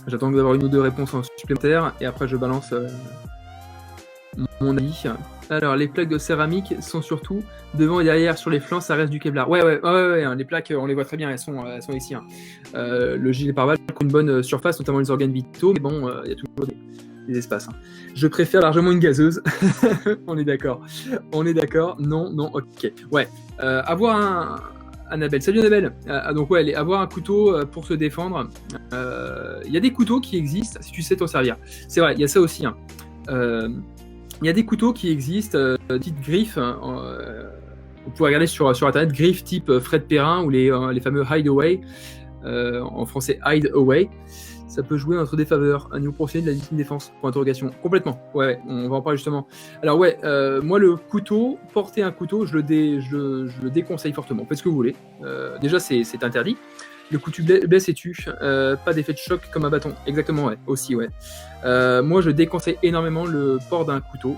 J'attends d'avoir une ou deux réponses en supplémentaire et après je balance mon avis. Alors, les plaques de céramique sont surtout devant et derrière sur les flancs, ça reste du Kevlar. Ouais, hein, les plaques, on les voit très bien, elles sont ici. Hein. Le gilet pare-balles a une bonne surface, notamment les organes vitaux, mais bon, il y a toujours des espaces. Hein. Je préfère largement une gazeuse. On est d'accord. Non, ok. Ouais, avoir Annabelle. Salut Annabelle. Donc ouais, avoir un couteau pour se défendre. Il y a des couteaux qui existent si tu sais t'en servir. C'est vrai, il y a ça aussi. Hein. Il y a des couteaux qui existent, petites griffes. Vous pouvez regarder sur internet, griffes type Fred Perrin ou les fameux Hideaway. En français Hideaway. Ça peut jouer notre défaveur, à niveau professionnel de la légitime défense, pour interrogation. Complètement, ouais, on va en parler justement. Alors ouais, moi le couteau, porter un couteau, je le déconseille fortement. Faites ce que vous voulez. Déjà, c'est interdit. Le coup tu blesses et tue, pas d'effet de choc comme un bâton. Exactement, ouais, aussi, ouais. Moi, je déconseille énormément le port d'un couteau.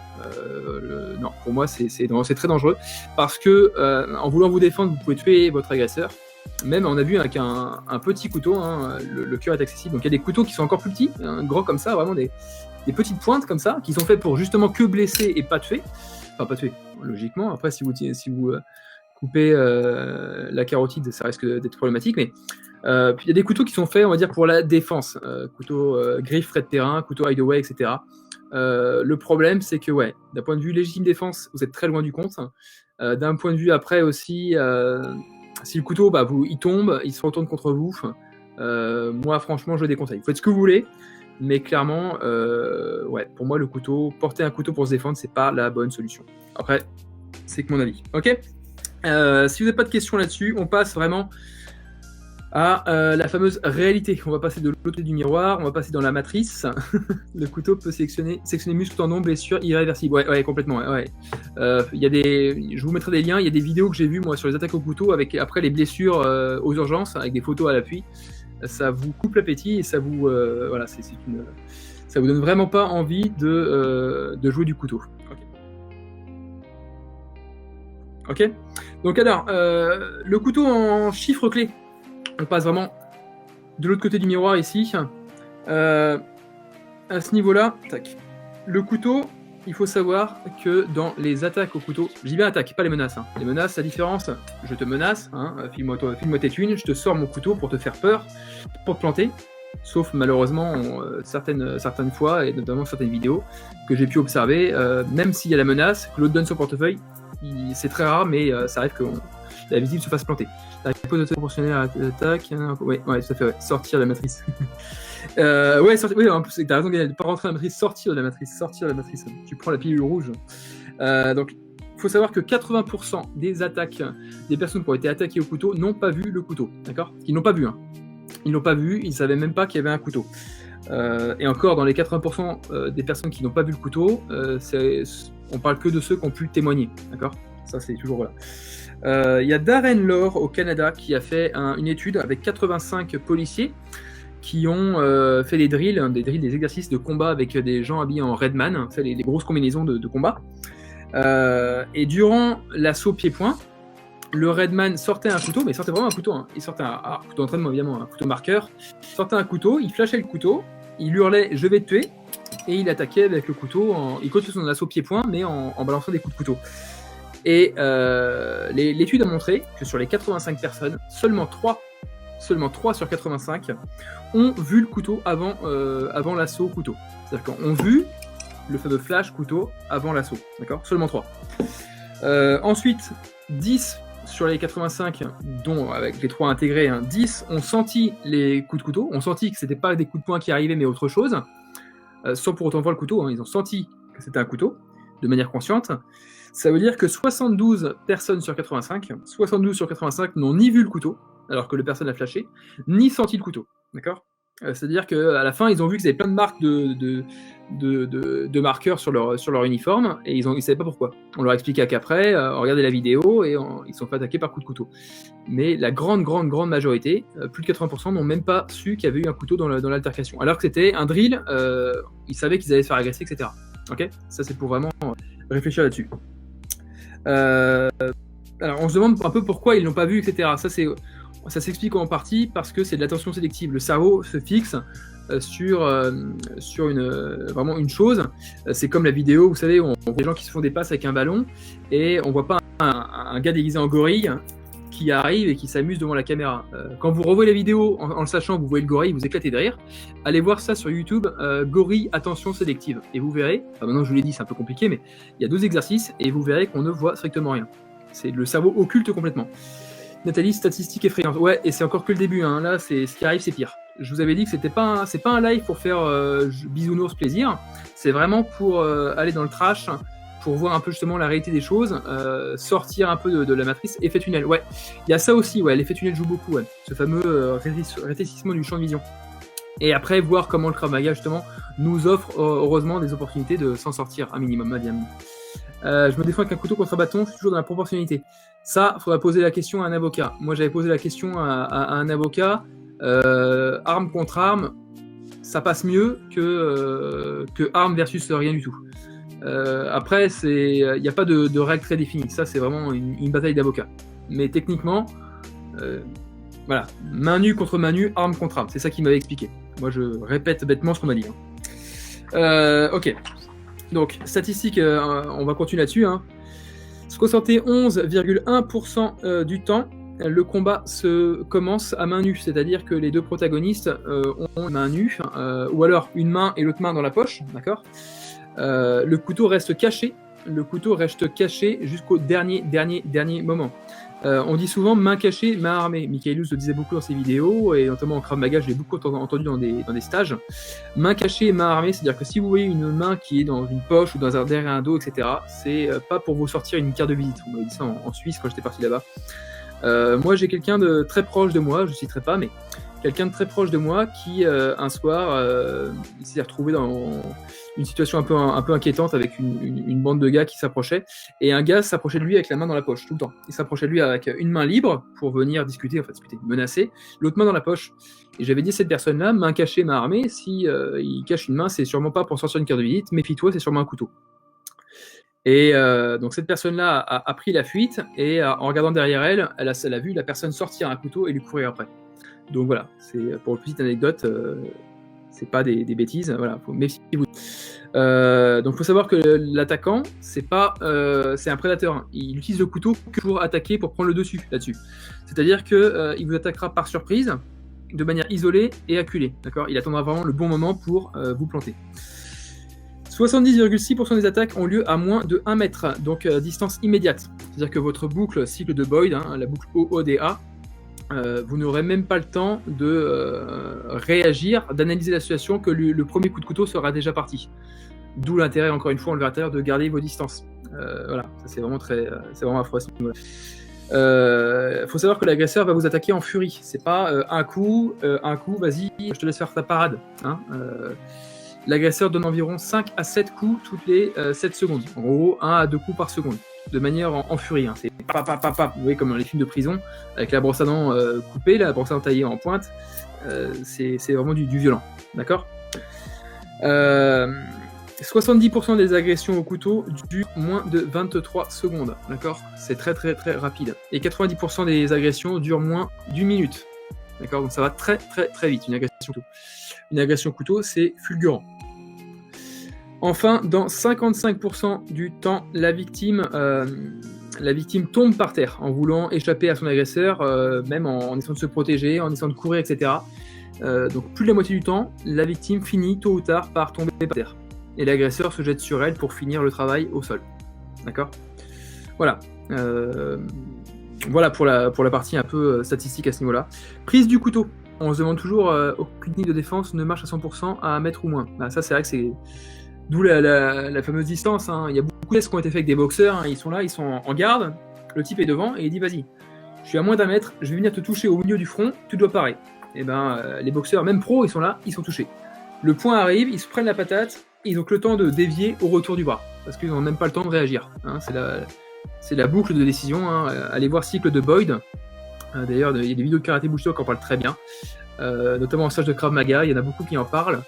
Non, pour moi, c'est très dangereux, parce que en voulant vous défendre, vous pouvez tuer votre agresseur. Même on a vu avec un petit couteau, hein, le cœur est accessible. Donc il y a des couteaux qui sont encore plus petits, gros comme ça, vraiment des petites pointes comme ça, qui sont faits pour justement que blesser et pas tuer. Enfin pas tuer, logiquement. Après si vous coupez la carotide, ça risque d'être problématique. Mais puis il y a des couteaux qui sont faits, on va dire, pour la défense. Couteau griffe, Fred Perrin, couteau Hideaway, etc. Le problème, c'est que ouais, d'un point de vue légitime défense, vous êtes très loin du compte. D'un point de vue après aussi, si le couteau, il tombe, il se retourne contre vous. Moi, franchement, je le déconseille. Faites ce que vous voulez, mais clairement, ouais, pour moi, le couteau, porter un couteau pour se défendre, c'est pas la bonne solution. Après, c'est que mon avis. Ok. Si vous n'avez pas de questions là-dessus, on passe vraiment à la fameuse réalité. On va passer de l'autre côté du miroir, on va passer dans la matrice. Le couteau peut sectionner muscles, tendons, blessures irréversibles. Ouais, complètement. Ouais. Je vous mettrai des liens. Il y a des vidéos que j'ai vues moi sur les attaques au couteau avec après les blessures aux urgences avec des photos à l'appui. Ça vous coupe l'appétit et ça vous ça vous donne vraiment pas envie de jouer du couteau. Ok. Donc alors, le couteau en chiffre clé. On passe vraiment de l'autre côté du miroir ici. À ce niveau-là, tac. Le couteau, il faut savoir que dans les attaques au couteau, je dis bien attaque, pas les menaces. Hein. Les menaces, la différence, je te menace, hein, file-moi tes thunes, je te sors mon couteau pour te faire peur, pour te planter. Sauf malheureusement certaines fois, et notamment certaines vidéos que j'ai pu observer, même s'il y a la menace, que l'autre donne son portefeuille, c'est très rare, mais ça arrive que la victime se fasse planter. La réponse proportionnelle à l'attaque. Ouais, tout à fait, ouais. Sortir de la matrice. Oui, en plus, t'as raison, Gaël, pas rentrer dans la matrice, sortir de la matrice. Tu prends la pilule rouge. Donc, il faut savoir que 80% des attaques, des personnes qui ont été attaquées au couteau n'ont pas vu le couteau, d'accord ? Ils n'ont pas vu, hein. Ils n'ont pas vu, ils ne savaient même pas qu'il y avait un couteau. Et encore, dans les 80% des personnes qui n'ont pas vu le couteau, on parle que de ceux qui ont pu témoigner, d'accord ? Ça, c'est toujours voilà. Il y a Darren Lore au Canada qui a fait une étude avec 85 policiers qui ont fait des drills, des exercices de combat avec des gens habillés en Redman, les grosses combinaisons de combat. Et durant l'assaut pied-point, le Redman sortait un couteau, mais il sortait vraiment un couteau. Hein. Il sortait un couteau d'entraînement, évidemment, un couteau marqueur. Il sortait un couteau, il flashait le couteau, il hurlait « je vais te tuer » et il attaquait avec le couteau. Il continue son assaut pied-point, mais en balançant des coups de couteau. Et l'étude a montré que sur les 85 personnes, seulement 3 sur 85 ont vu le couteau avant l'assaut couteau. C'est-à-dire qu'on vu le fameux flash couteau avant l'assaut. D'accord ? Seulement 3. Ensuite, 10 sur les 85, dont avec les 3 intégrés, 10 ont senti les coups de couteau, ont senti que c'était pas des coups de poing qui arrivaient, mais autre chose, sans pour autant voir le couteau, ils ont senti que c'était un couteau, de manière consciente. Ça veut dire que 72 personnes sur 85, 72 sur 85 n'ont ni vu le couteau, alors que la personne a flashé, ni senti le couteau, d'accord ? C'est-à-dire qu'à la fin, ils ont vu qu'ils avaient plein de marques de marqueurs sur leur uniforme, et ils ne savaient pas pourquoi. On leur expliqua qu'après, regardez la vidéo, et ils se sont fait attaquer par coup de couteau. Mais la grande majorité, plus de 80%, n'ont même pas su qu'il y avait eu un couteau dans l'altercation. Alors que c'était un drill, ils savaient qu'ils allaient se faire agresser, etc. Ok, ça c'est pour vraiment réfléchir là-dessus. Alors on se demande un peu pourquoi ils l'ont pas vu, etc. Ça s'explique en partie parce que c'est de l'attention sélective. Le cerveau se fixe sur vraiment une chose. C'est comme la vidéo, vous savez, on voit des gens qui se font des passes avec un ballon et on voit pas un gars déguisé en gorille qui arrive et qui s'amuse devant la caméra. Quand vous revoyez la vidéo en le sachant, vous voyez le gorille, vous éclatez de rire. Allez voir ça sur YouTube, gorille attention sélective. Et vous verrez, maintenant je vous l'ai dit, c'est un peu compliqué, mais il y a 2 exercices et vous verrez qu'on ne voit strictement rien. C'est le cerveau occulte complètement. Nathalie, statistique effrayante. Ouais, et c'est encore que le début. Hein. Là, ce qui arrive, c'est pire. Je vous avais dit que c'est pas un live pour faire bisounours plaisir. C'est vraiment pour aller dans le trash, pour voir un peu justement la réalité des choses, sortir un peu de la matrice. Effet tunnel. Ouais, il y a ça aussi. Ouais, l'effet tunnel joue beaucoup. Ouais. Ce fameux rétrécissement du champ de vision. Et après, voir comment le Krav Maga justement nous offre heureusement des opportunités de s'en sortir un minimum. Je me défends avec un couteau contre un bâton, je suis toujours dans la proportionnalité. Ça, il faudra poser la question à un avocat. Moi, j'avais posé la question à un avocat. Arme contre arme, ça passe mieux que arme versus rien du tout. Après, il n'y a pas de règle très définie. Ça, c'est vraiment une bataille d'avocats. Mais techniquement, voilà, main nue contre main nue, arme contre arme. C'est ça qu'il m'avait expliqué. Moi, je répète bêtement ce qu'on m'a dit. Ok. Donc, statistiques, on va continuer là-dessus. 71,1% du temps, le combat se commence à main nue, c'est-à-dire que les 2 protagonistes ont une main nue, ou alors une main et l'autre main dans la poche, d'accord. Le couteau reste caché jusqu'au dernier moment. On dit souvent main cachée, main armée. Michaelus le disait beaucoup dans ses vidéos, et notamment en Krav Maga, je l'ai beaucoup entendu dans des stages. Main cachée, main armée, c'est-à-dire que si vous voyez une main qui est dans une poche ou derrière un dos, etc., c'est pas pour vous sortir une carte de visite. On m'avait dit ça en Suisse quand j'étais parti là-bas. Moi, j'ai quelqu'un de très proche de moi, je ne citerai pas, mais quelqu'un de très proche de moi qui, un soir, il s'est retrouvé dans une situation un peu inquiétante avec une bande de gars qui s'approchaient, et un gars s'approchait de lui avec la main dans la poche, tout le temps. Il s'approchait de lui avec une main libre pour venir discuter, menacer, l'autre main dans la poche. Et j'avais dit à cette personne-là, main cachée, main armée, si il cache une main, c'est sûrement pas pour sortir une carte de visite, méfie-toi, c'est sûrement un couteau. Et donc cette personne-là a pris la fuite, et en regardant derrière elle, elle a vu la personne sortir un couteau et lui courir après. Donc voilà, c'est pour une petite anecdote, c'est pas des bêtises, voilà, méfiez-vous. Donc il faut savoir que l'attaquant, c'est un prédateur, hein. Il utilise le couteau que pour attaquer, pour prendre le dessus là-dessus. C'est-à-dire qu'il vous attaquera par surprise, de manière isolée et acculée, d'accord. Il attendra vraiment le bon moment pour vous planter. 70,6% des attaques ont lieu à moins de 1 mètre, donc distance immédiate. C'est-à-dire que votre boucle cycle de Boyd, la boucle OODA, vous n'aurez même pas le temps de réagir, d'analyser la situation, que le premier coup de couteau sera déjà parti. D'où l'intérêt, encore une fois, on le verra tout à l'heure, de garder vos distances. Voilà, ça c'est vraiment affreux. Faut savoir que l'agresseur va vous attaquer en furie. C'est pas un coup, vas-y, je te laisse faire ta parade. L'agresseur donne environ 5 à 7 coups toutes les 7 secondes. En gros, 1 à 2 coups par seconde. De manière en furie. C'est pap. Vous voyez, comme dans les films de prison, avec la brosse à dents coupée, la brosse à dents taillée en pointe. C'est vraiment du violent. D'accord. 70% des agressions au couteau durent moins de 23 secondes. D'accord. C'est très très très rapide. Et 90% des agressions durent moins d'1 minute. D'accord. Donc ça va très très très vite, une agression couteau. Une agression couteau, c'est fulgurant. Enfin, dans 55% du temps, la victime tombe par terre en voulant échapper à son agresseur, même en essayant de se protéger, en essayant de courir, etc. Donc plus de la moitié du temps, la victime finit tôt ou tard par tomber par terre. Et l'agresseur se jette sur elle pour finir le travail au sol. D'accord ? Voilà. Voilà pour la partie un peu statistique à ce niveau-là. Prise du couteau. On se demande toujours, aucune technique de défense ne marche à 100% à 1 mètre ou moins. Ça, c'est vrai que c'est... D'où la fameuse distance. Il y a beaucoup de tests qui ont été faits avec des boxeurs. Ils sont là, ils sont en garde. Le type est devant et il dit, vas-y, je suis à moins d'1 mètre, je vais venir te toucher au milieu du front, tu dois parer. Et les boxeurs, même pros, ils sont là, ils sont touchés. Le point arrive, ils se prennent la patate, et ils ont que le temps de dévier au retour du bras. Parce qu'ils n'ont même pas le temps de réagir. C'est la boucle de décision. Allez voir cycle de Boyd. D'ailleurs, il y a des vidéos de Karaté Bushido qui en parlent très bien. notamment en stage de Krav Maga, il y en a beaucoup qui en parlent.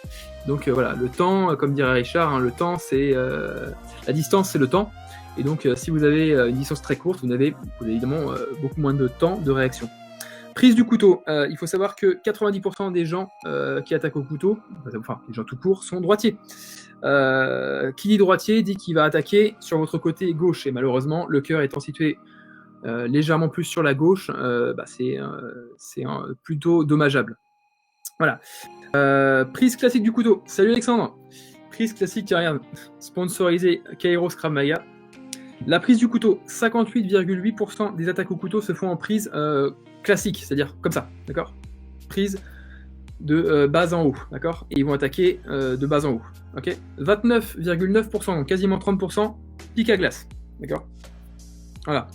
Donc voilà, le temps, comme dirait Richard, hein, le temps c'est la distance c'est le temps. Et donc si vous avez une distance très courte, vous avez évidemment beaucoup moins de temps de réaction. Prise du couteau. Il faut savoir que 90% des gens qui attaquent au couteau, enfin les gens tout court, sont droitiers. Qui dit droitier dit qu'il va attaquer sur votre côté gauche. Et malheureusement, le cœur étant situé légèrement plus sur la gauche, c'est plutôt dommageable. Voilà. Prise classique du couteau. Salut Alexandre. Prise classique, regarde, sponsorisé Kairos Krav Maga. La prise du couteau, 58,8% des attaques au couteau se font en prise classique, c'est-à-dire comme ça, d'accord? Prise de bas en haut, d'accord? Et ils vont attaquer de bas en haut, ok? 29,9%, donc quasiment 30%, pique à glace, d'accord? Voilà.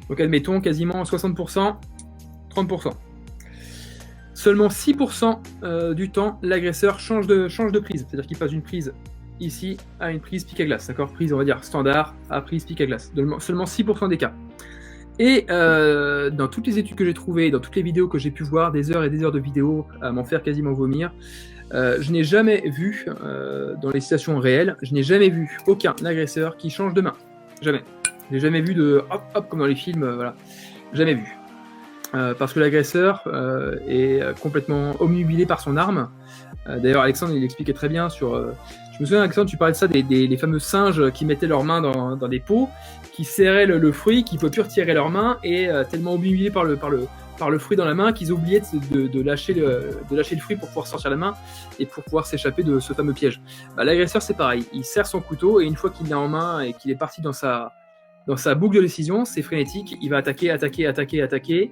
Donc admettons quasiment 60%, 30%. Seulement 6% du temps, l'agresseur change de prise, c'est-à-dire qu'il passe d'une prise ici à une prise pique à glace, d'accord? Prise, on va dire, standard à prise pique à glace. Seulement 6% des cas. Et dans toutes les études que j'ai trouvées, dans toutes les vidéos que j'ai pu voir, des heures et des heures de vidéos à m'en faire quasiment vomir, je n'ai jamais vu, dans les situations réelles, je n'ai jamais vu aucun agresseur qui change de main. Jamais. Je n'ai jamais vu de hop, hop, comme dans les films, voilà. Jamais vu. Parce que l'agresseur est complètement omnubilé par son arme. D'ailleurs, Alexandre, il expliquait très bien sur... je me souviens, Alexandre, tu parlais de ça, des fameux singes qui mettaient leurs mains dans des pots, qui serraient le fruit, qui ne pouvaient plus retirer leurs mains, et tellement omnubilés par le fruit dans la main qu'ils oubliaient de lâcher le fruit pour pouvoir sortir la main et pour pouvoir s'échapper de ce fameux piège. L'agresseur, c'est pareil. Il serre son couteau, et une fois qu'il l'a en main et qu'il est parti dans sa boucle de décision, c'est frénétique, il va attaquer,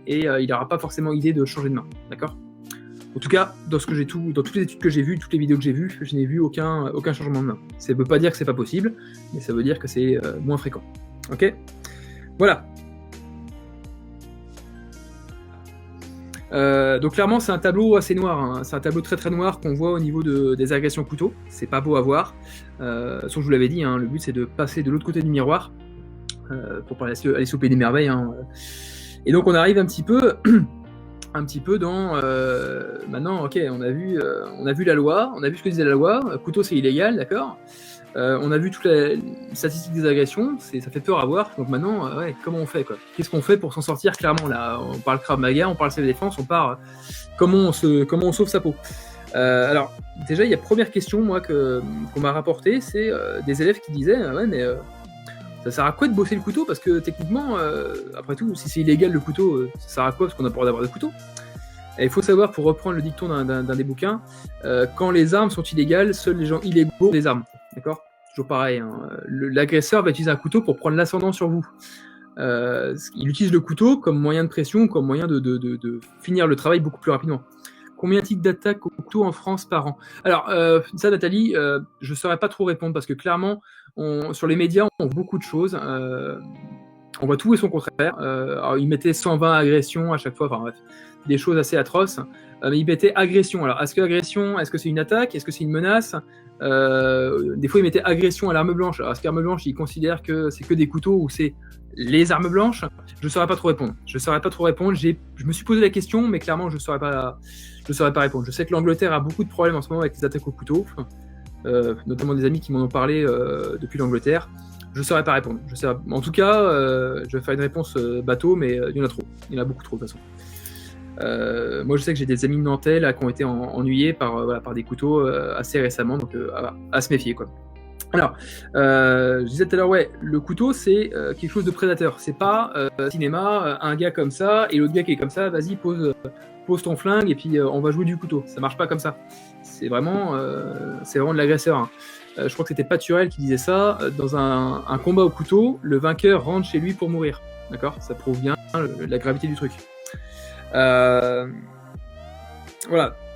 et il n'aura pas forcément idée de changer de main, d'accord? En tout cas, dans toutes les études que j'ai vues, toutes les vidéos que j'ai vues, je n'ai vu aucun changement de main. Ça ne veut pas dire que c'est pas possible, mais ça veut dire que c'est moins fréquent. Ok? Voilà. Donc clairement, c'est un tableau assez noir, hein. C'est un tableau très très noir qu'on voit au niveau des agressions couteau. C'est pas beau à voir. Sauf que je vous l'avais dit, hein, le but c'est de passer de l'autre côté du miroir pour parler Alice au Pays des Merveilles. Hein. Et donc on arrive un petit peu dans maintenant, ok, on a vu la loi, on a vu ce que disait la loi, couteau c'est illégal, d'accord, on a vu toutes les statistiques des agressions, ça fait peur à voir, donc maintenant, comment on fait, quoi? Qu'est-ce qu'on fait pour s'en sortir clairement là? On parle Krav Maga, on parle self-défense, on parle comment on sauve sa peau. Alors, déjà, il y a première question, moi, qu'on m'a rapporté, c'est des élèves qui disaient, ça sert à quoi de bosser le couteau? Parce que techniquement, après tout, si c'est illégal le couteau, ça sert à quoi? Parce qu'on n'a pas le droit d'avoir de couteau. Et il faut savoir, pour reprendre le dicton d'un des bouquins, quand les armes sont illégales, seuls les gens illégaux ont des armes. D'accord? Toujours pareil. Hein. L'agresseur va utiliser un couteau pour prendre l'ascendant sur vous. Il utilise le couteau comme moyen de pression, comme moyen de finir le travail beaucoup plus rapidement. Combien de types d'attaques au couteau en France par an? Alors, ça, Nathalie, je ne saurais pas trop répondre parce que clairement, sur les médias, on voit beaucoup de choses. On voit tout et son contraire. Alors, ils mettaient 120 agressions à chaque fois, enfin bref, des choses assez atroces. Mais ils mettaient agression. Alors, est-ce que c'est une attaque? Est-ce que c'est une menace? Des fois, ils mettaient agression à l'arme blanche. Alors, est-ce qu'arme blanche, ils considèrent que c'est que des couteaux ou c'est les armes blanches? Je ne saurais pas trop répondre. Je me suis posé la question, mais clairement, je ne saurais pas répondre. Je sais que l'Angleterre a beaucoup de problèmes en ce moment avec les attaques au couteau, notamment des amis qui m'en ont parlé depuis l'Angleterre. Je ne saurais pas répondre. En tout cas, je vais faire une réponse bateau, mais il y en a trop. Il y en a beaucoup trop, de toute façon. Moi, je sais que j'ai des amis nantais là, qui ont été ennuyés par des couteaux assez récemment, donc à se méfier, quoi. Alors, je disais tout à l'heure, le couteau, c'est quelque chose de prédateur. C'est pas cinéma, un gars comme ça, et l'autre gars qui est comme ça, vas-y, pose ton flingue, et puis on va jouer du couteau. Ça marche pas comme ça. C'est vraiment de l'agresseur. Hein. Je crois que c'était Paturel qui disait ça. Dans un combat au couteau, le vainqueur rentre chez lui pour mourir. D'accord? Ça prouve bien la gravité du truc. Voilà.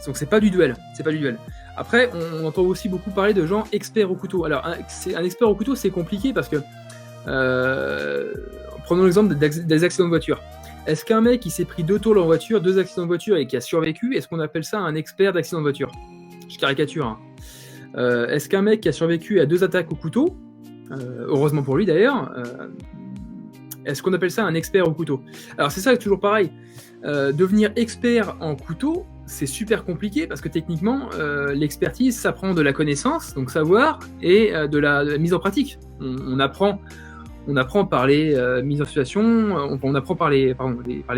Donc c'est pas du duel. Après, on entend aussi beaucoup parler de gens experts au couteau. Alors, un expert au couteau, c'est compliqué parce que prenons l'exemple des accidents de voiture. Est-ce qu'un mec qui s'est pris 2 tôles en voiture, 2 accidents de voiture et qui a survécu, est-ce qu'on appelle ça un expert d'accident de voiture? Je caricature. Hein. Est-ce qu'un mec qui a survécu à 2 attaques au couteau, heureusement pour lui d'ailleurs, est-ce qu'on appelle ça un expert au couteau? Alors c'est ça, toujours pareil. Devenir expert en couteau, c'est super compliqué parce que techniquement, l'expertise, ça prend de la connaissance, donc savoir, et de la mise en pratique. On apprend par les mises en situation, on apprend par les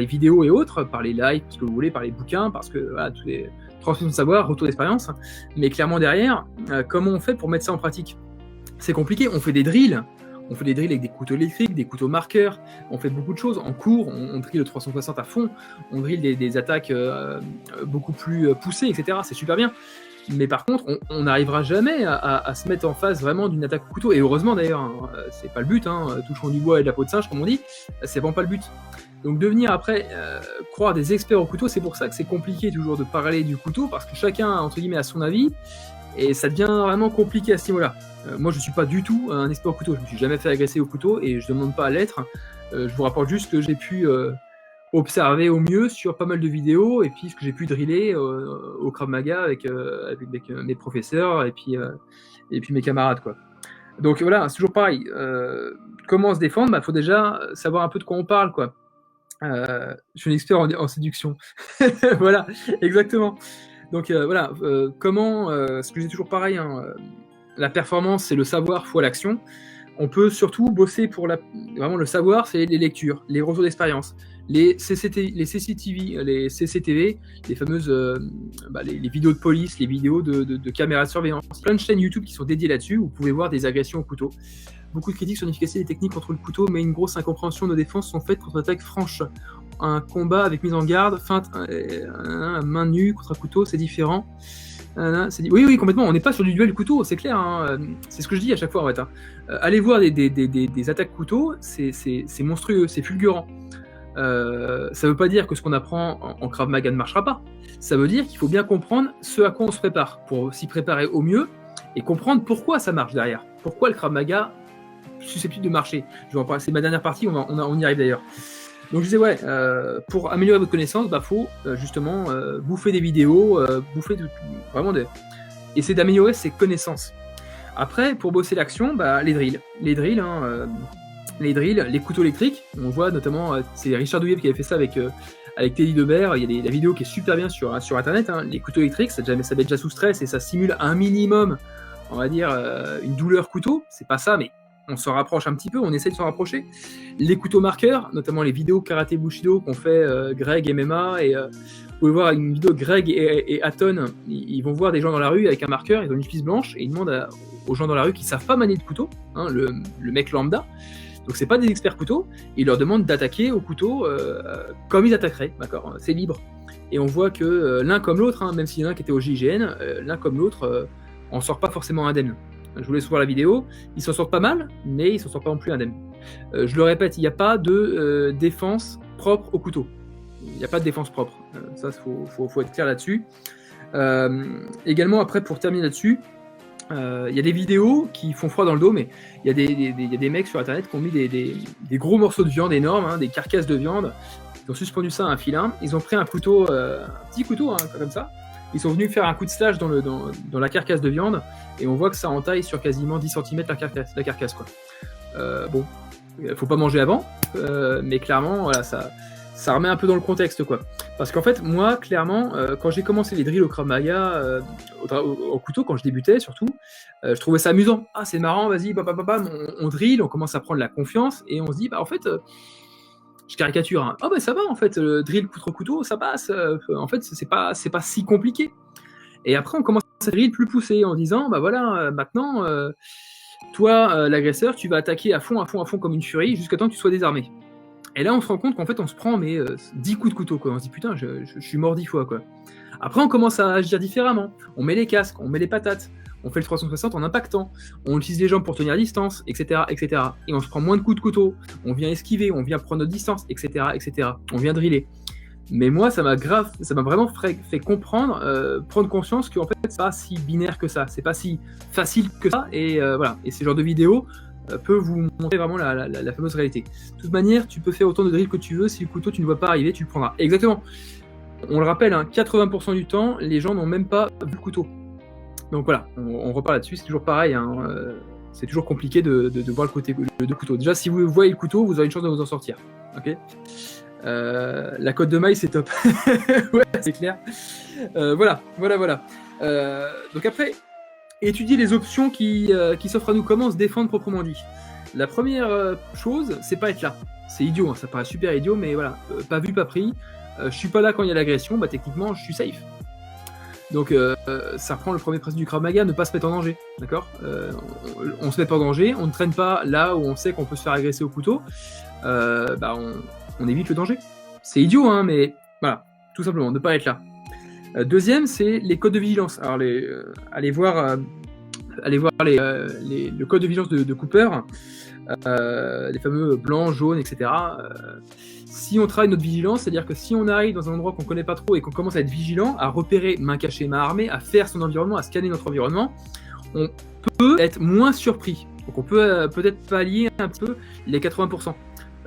vidéos et autres, par les likes, ce que vous voulez, par les bouquins, parce que voilà, tous les transmission de savoir, retour d'expérience. Mais clairement derrière, comment on fait pour mettre ça en pratique? C'est compliqué, on fait des drills. On fait des drills avec des couteaux électriques, des couteaux marqueurs, on fait beaucoup de choses. En cours, on drill le 360 à fond, on drill des attaques beaucoup plus poussées, etc. C'est super bien. Mais par contre, on n'arrivera jamais à se mettre en face vraiment d'une attaque au couteau. Et heureusement d'ailleurs, hein, c'est pas le but, hein, touchons du bois et de la peau de singe, comme on dit, c'est vraiment pas le but. Donc devenir après, croire des experts au couteau, c'est pour ça que c'est compliqué toujours de parler du couteau, parce que chacun, entre guillemets, a son avis, et ça devient vraiment compliqué à ce niveau-là. Moi, je ne suis pas du tout un expert au couteau, je ne me suis jamais fait agresser au couteau, et je ne demande pas à l'être. Je vous rapporte juste que j'ai pu observer au mieux sur pas mal de vidéos, et puis ce que j'ai pu driller au Krav Maga avec mes professeurs, et puis mes camarades, quoi. Donc voilà, c'est toujours pareil. Comment se défendre? Faut déjà savoir un peu de quoi on parle, quoi. Je suis un expert en séduction. Voilà, exactement. Donc voilà, ce que j'ai toujours pareil, hein, la performance, c'est le savoir fois l'action. On peut surtout bosser pour vraiment le savoir, c'est les lectures, les retours d'expérience, les CCTV, les fameuses les vidéos de police, les vidéos de caméras de surveillance, plein de chaînes YouTube qui sont dédiées là-dessus, où vous pouvez voir des agressions au couteau. Beaucoup de critiques sur l'efficacité des techniques contre le couteau, mais une grosse incompréhension de nos défenses sont faites contre attaque franche. Un combat avec mise en garde, feinte, main nue contre un couteau, c'est différent. Oui, complètement. On n'est pas sur du duel couteau, c'est clair. Hein. C'est ce que je dis à chaque fois en fait. Hein. Allez voir des attaques couteau, c'est monstrueux, c'est fulgurant. Ça veut pas dire que ce qu'on apprend en Krav Maga ne marchera pas. Ça veut dire qu'il faut bien comprendre ce à quoi on se prépare, pour s'y préparer au mieux et comprendre pourquoi ça marche derrière. Pourquoi le Krav Maga est susceptible de marcher. Je vais en parler, c'est ma dernière partie, on y arrive d'ailleurs. Donc je disais, pour améliorer votre connaissance, faut justement bouffer des vidéos, essayer d'améliorer ses connaissances. Après, pour bosser l'action, les drills. Les drills, les couteaux électriques. On voit notamment, c'est Richard Douillet qui avait fait ça avec Teddy Debert. Il y a la vidéo qui est super bien sur Internet. Hein. Les couteaux électriques, ça met déjà sous stress et ça simule un minimum, on va dire, une douleur couteau. C'est pas ça, mais on s'en rapproche un petit peu, on essaie de s'en rapprocher. Les couteaux marqueurs, notamment les vidéos Karaté Bushido qu'ont fait Greg et MMA, et vous pouvez voir une vidéo de Greg et Hatton, ils vont voir des gens dans la rue avec un marqueur, ils ont une chemise blanche, et ils demandent aux gens dans la rue qui ne savent pas manier de couteau, hein, le mec lambda, donc c'est pas des experts couteau, ils leur demandent d'attaquer au couteau comme ils attaqueraient, d'accord, c'est libre. Et on voit que l'un comme l'autre, hein, même s'il y en a un qui était au GIGN, l'un comme l'autre, on sort pas forcément indemne. Je vous laisse voir la vidéo, ils s'en sortent pas mal, mais ils s'en sortent pas non plus indemnes. Je le répète, il n'y a pas de défense propre au couteau. Il n'y a pas de défense propre. Ça, faut être clair là-dessus. Également, après, pour terminer là-dessus, il y a des vidéos qui font froid dans le dos, mais il y a des mecs sur Internet qui ont mis des gros morceaux de viande énormes, hein, des carcasses de viande. Ils ont suspendu ça à un filin. Ils ont pris un couteau, un petit couteau, hein, comme ça. Ils sont venus faire un coup de slash dans la carcasse de viande, et on voit que ça entaille sur quasiment 10 cm la carcasse, quoi. Bon, faut pas manger avant, mais clairement, voilà, ça remet un peu dans le contexte, quoi. Parce qu'en fait, moi, clairement, quand j'ai commencé les drills au Krav Maga, au couteau, quand je débutais surtout, je trouvais ça amusant. Ah, c'est marrant, vas-y, on drill, on commence à prendre la confiance, et on se dit, en fait... je caricature, hein. Oh ça va en fait, le drill contre couteau, ça passe. En fait, c'est pas si compliqué. Et après, on commence à drill plus poussé en disant, voilà, maintenant, toi, l'agresseur, tu vas attaquer à fond comme une furie jusqu'à temps que tu sois désarmé. Et là, on se rend compte qu'en fait, on se prend 10 coups de couteau, quoi. On se dit, putain, je suis mort 10 fois, quoi. Après, on commence à agir différemment. On met les casques, on met les patates. On fait le 360 en impactant, on utilise les jambes pour tenir distance, etc., etc. Et on se prend moins de coups de couteau, on vient esquiver, on vient prendre notre distance, etc., etc. On vient driller. Mais moi, ça m'a vraiment fait comprendre, prendre conscience qu'en fait, c'est pas si binaire que ça, c'est pas si facile que ça, et voilà. Et ces genres de vidéos peuvent vous montrer vraiment la fameuse réalité. De toute manière, tu peux faire autant de drills que tu veux, si le couteau, tu ne vois pas arriver, tu le prendras. Exactement. On le rappelle, hein, 80% du temps, les gens n'ont même pas vu le couteau. Donc voilà, on repart là-dessus, c'est toujours pareil, hein, c'est toujours compliqué de voir le côté de couteau. Déjà, si vous voyez le couteau, vous aurez une chance de vous en sortir. Okay, La côte de maille, c'est top. Ouais, c'est clair. Voilà. Donc après, étudier les options qui s'offrent à nous, comment se défendre proprement dit. La première chose, c'est pas être là. C'est idiot, hein, ça paraît super idiot, mais voilà, pas vu, pas pris. Je suis pas là quand il y a l'agression, bah techniquement, je suis safe. Donc ça reprend le premier principe du Krav Maga, ne pas se mettre en danger, d'accord. On se met pas en danger, on ne traîne pas là où on sait qu'on peut se faire agresser au couteau, on évite le danger. C'est idiot, hein, mais voilà, tout simplement, ne pas être là. Deuxième, c'est les codes de vigilance. Alors allez voir le code de vigilance de Cooper, les fameux blancs, jaunes, etc. Si on travaille notre vigilance, c'est-à-dire que si on arrive dans un endroit qu'on ne connaît pas trop et qu'on commence à être vigilant, à repérer main cachée, main armée, à faire son environnement, à scanner notre environnement, on peut être moins surpris. Donc on peut peut-être pallier un peu les 80%.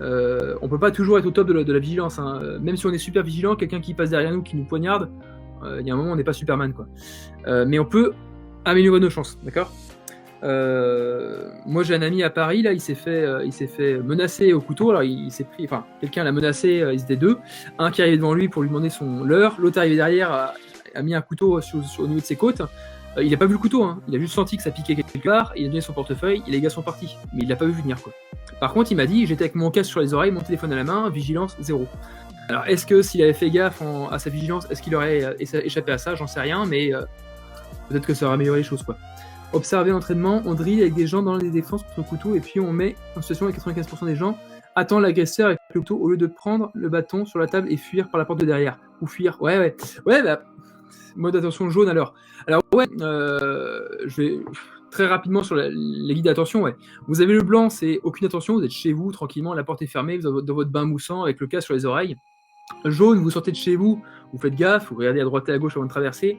On peut pas toujours être au top de la vigilance, hein. Même si on est super vigilant, quelqu'un qui passe derrière nous, qui nous poignarde, il y a un moment on n'est pas Superman, quoi. Mais on peut améliorer nos chances, d'accord. Moi j'ai un ami à Paris, là il s'est fait menacer au couteau. Alors il s'est pris, enfin quelqu'un l'a menacé, ils étaient deux, un qui arrivait devant lui pour lui demander son leurre, l'autre arrivé derrière, a mis un couteau au niveau de ses côtes. Il n'a pas vu le couteau, hein. Il a juste senti que ça piquait quelque part, il a donné son portefeuille et les gars sont partis, mais il l'a pas vu venir, quoi. Par contre il m'a dit, j'étais avec mon casque sur les oreilles, mon téléphone à la main, vigilance 0. Alors est-ce que s'il avait fait gaffe à sa vigilance, est-ce qu'il aurait échappé à ça? J'en sais rien, mais peut-être que ça aurait amélioré les choses, quoi. Observer l'entraînement, on drille avec des gens dans les défenses contre le couteau, et puis on met en situation avec 95% des gens, attend l'agresseur avec le couteau au lieu de prendre le bâton sur la table et fuir par la porte de derrière. Ou fuir, ouais, bah, mode attention jaune alors. Alors ouais, je vais très rapidement sur les guides d'attention, ouais. Vous avez le blanc, c'est aucune attention, vous êtes chez vous, tranquillement, la porte est fermée, vous êtes dans votre bain moussant avec le casque sur les oreilles. Jaune, vous sortez de chez vous, vous faites gaffe, vous regardez à droite et à gauche avant de traverser.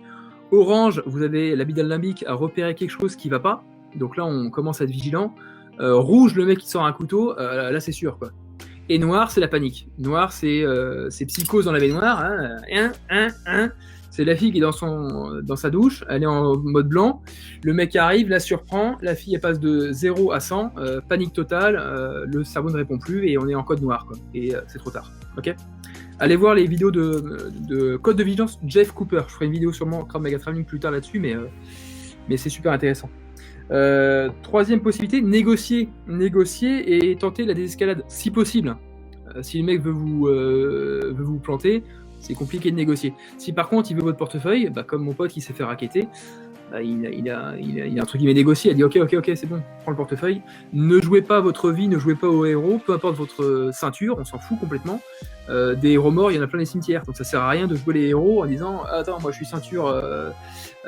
Orange, vous avez l'amygdale limbique à repérer quelque chose qui va pas, donc là on commence à être vigilant. Rouge, le mec qui sort un couteau, là c'est sûr, quoi. Et noir, c'est la panique. Noir, c'est psychose dans la baignoire, hein. C'est la fille qui est dans sa douche, elle est en mode blanc, le mec arrive, la surprend, la fille elle passe de 0 à 100, panique totale, le cerveau ne répond plus et on est en code noir, quoi. Et c'est trop tard, ok. Allez voir les vidéos de code de vigilance Jeff Cooper. Je ferai une vidéo sûrement Krav Maga Training plus tard là-dessus, mais c'est super intéressant. Troisième possibilité, négocier et tenter la désescalade si possible. Si le mec veut vous planter, c'est compliqué de négocier. Si par contre il veut votre portefeuille, bah, comme mon pote qui s'est fait racketter, bah, il a entre guillemets négocié, il a dit ok c'est bon, prends le portefeuille, ne jouez pas votre vie, ne jouez pas au héros, peu importe votre ceinture, on s'en fout complètement. Des héros morts, il y en a plein les cimetières, donc ça sert à rien de jouer les héros en disant attends moi je suis ceinture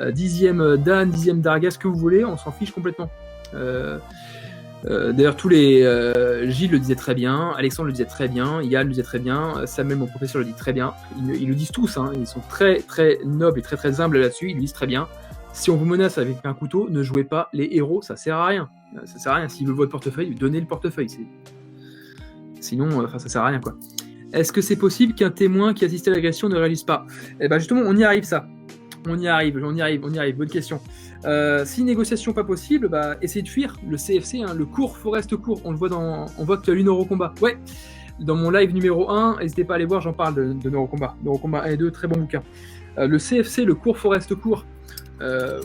10e Dan, 10e Darga, ce que vous voulez, on s'en fiche complètement. D'ailleurs tous les Gilles le disait très bien, Alexandre le disait très bien, Yann le disait très bien, Samuel mon professeur le dit très bien, ils le disent tous, hein, ils sont très très nobles et très très humbles là-dessus, ils le disent très bien. Si on vous menace avec un couteau, ne jouez pas les héros, ça sert à rien. Ça sert à rien. S'il veut votre portefeuille, donnez le portefeuille. Sinon, ça sert à rien, quoi. Est-ce que c'est possible qu'un témoin qui assistait à l'agression ne réalise pas? Eh ben justement, on y arrive, ça. On y arrive. Bonne question. Si négociation pas possible, bah essayez de fuir. Le CFC, hein, le court faut reste court. On le voit on voit que l'Eurocombat. Ouais. Dans mon live numéro 1, n'hésitez pas à aller voir, j'en parle de Neurocombat. Neurocombat 1 et 2, très bon bouquin. Le CFC, le court faut reste court.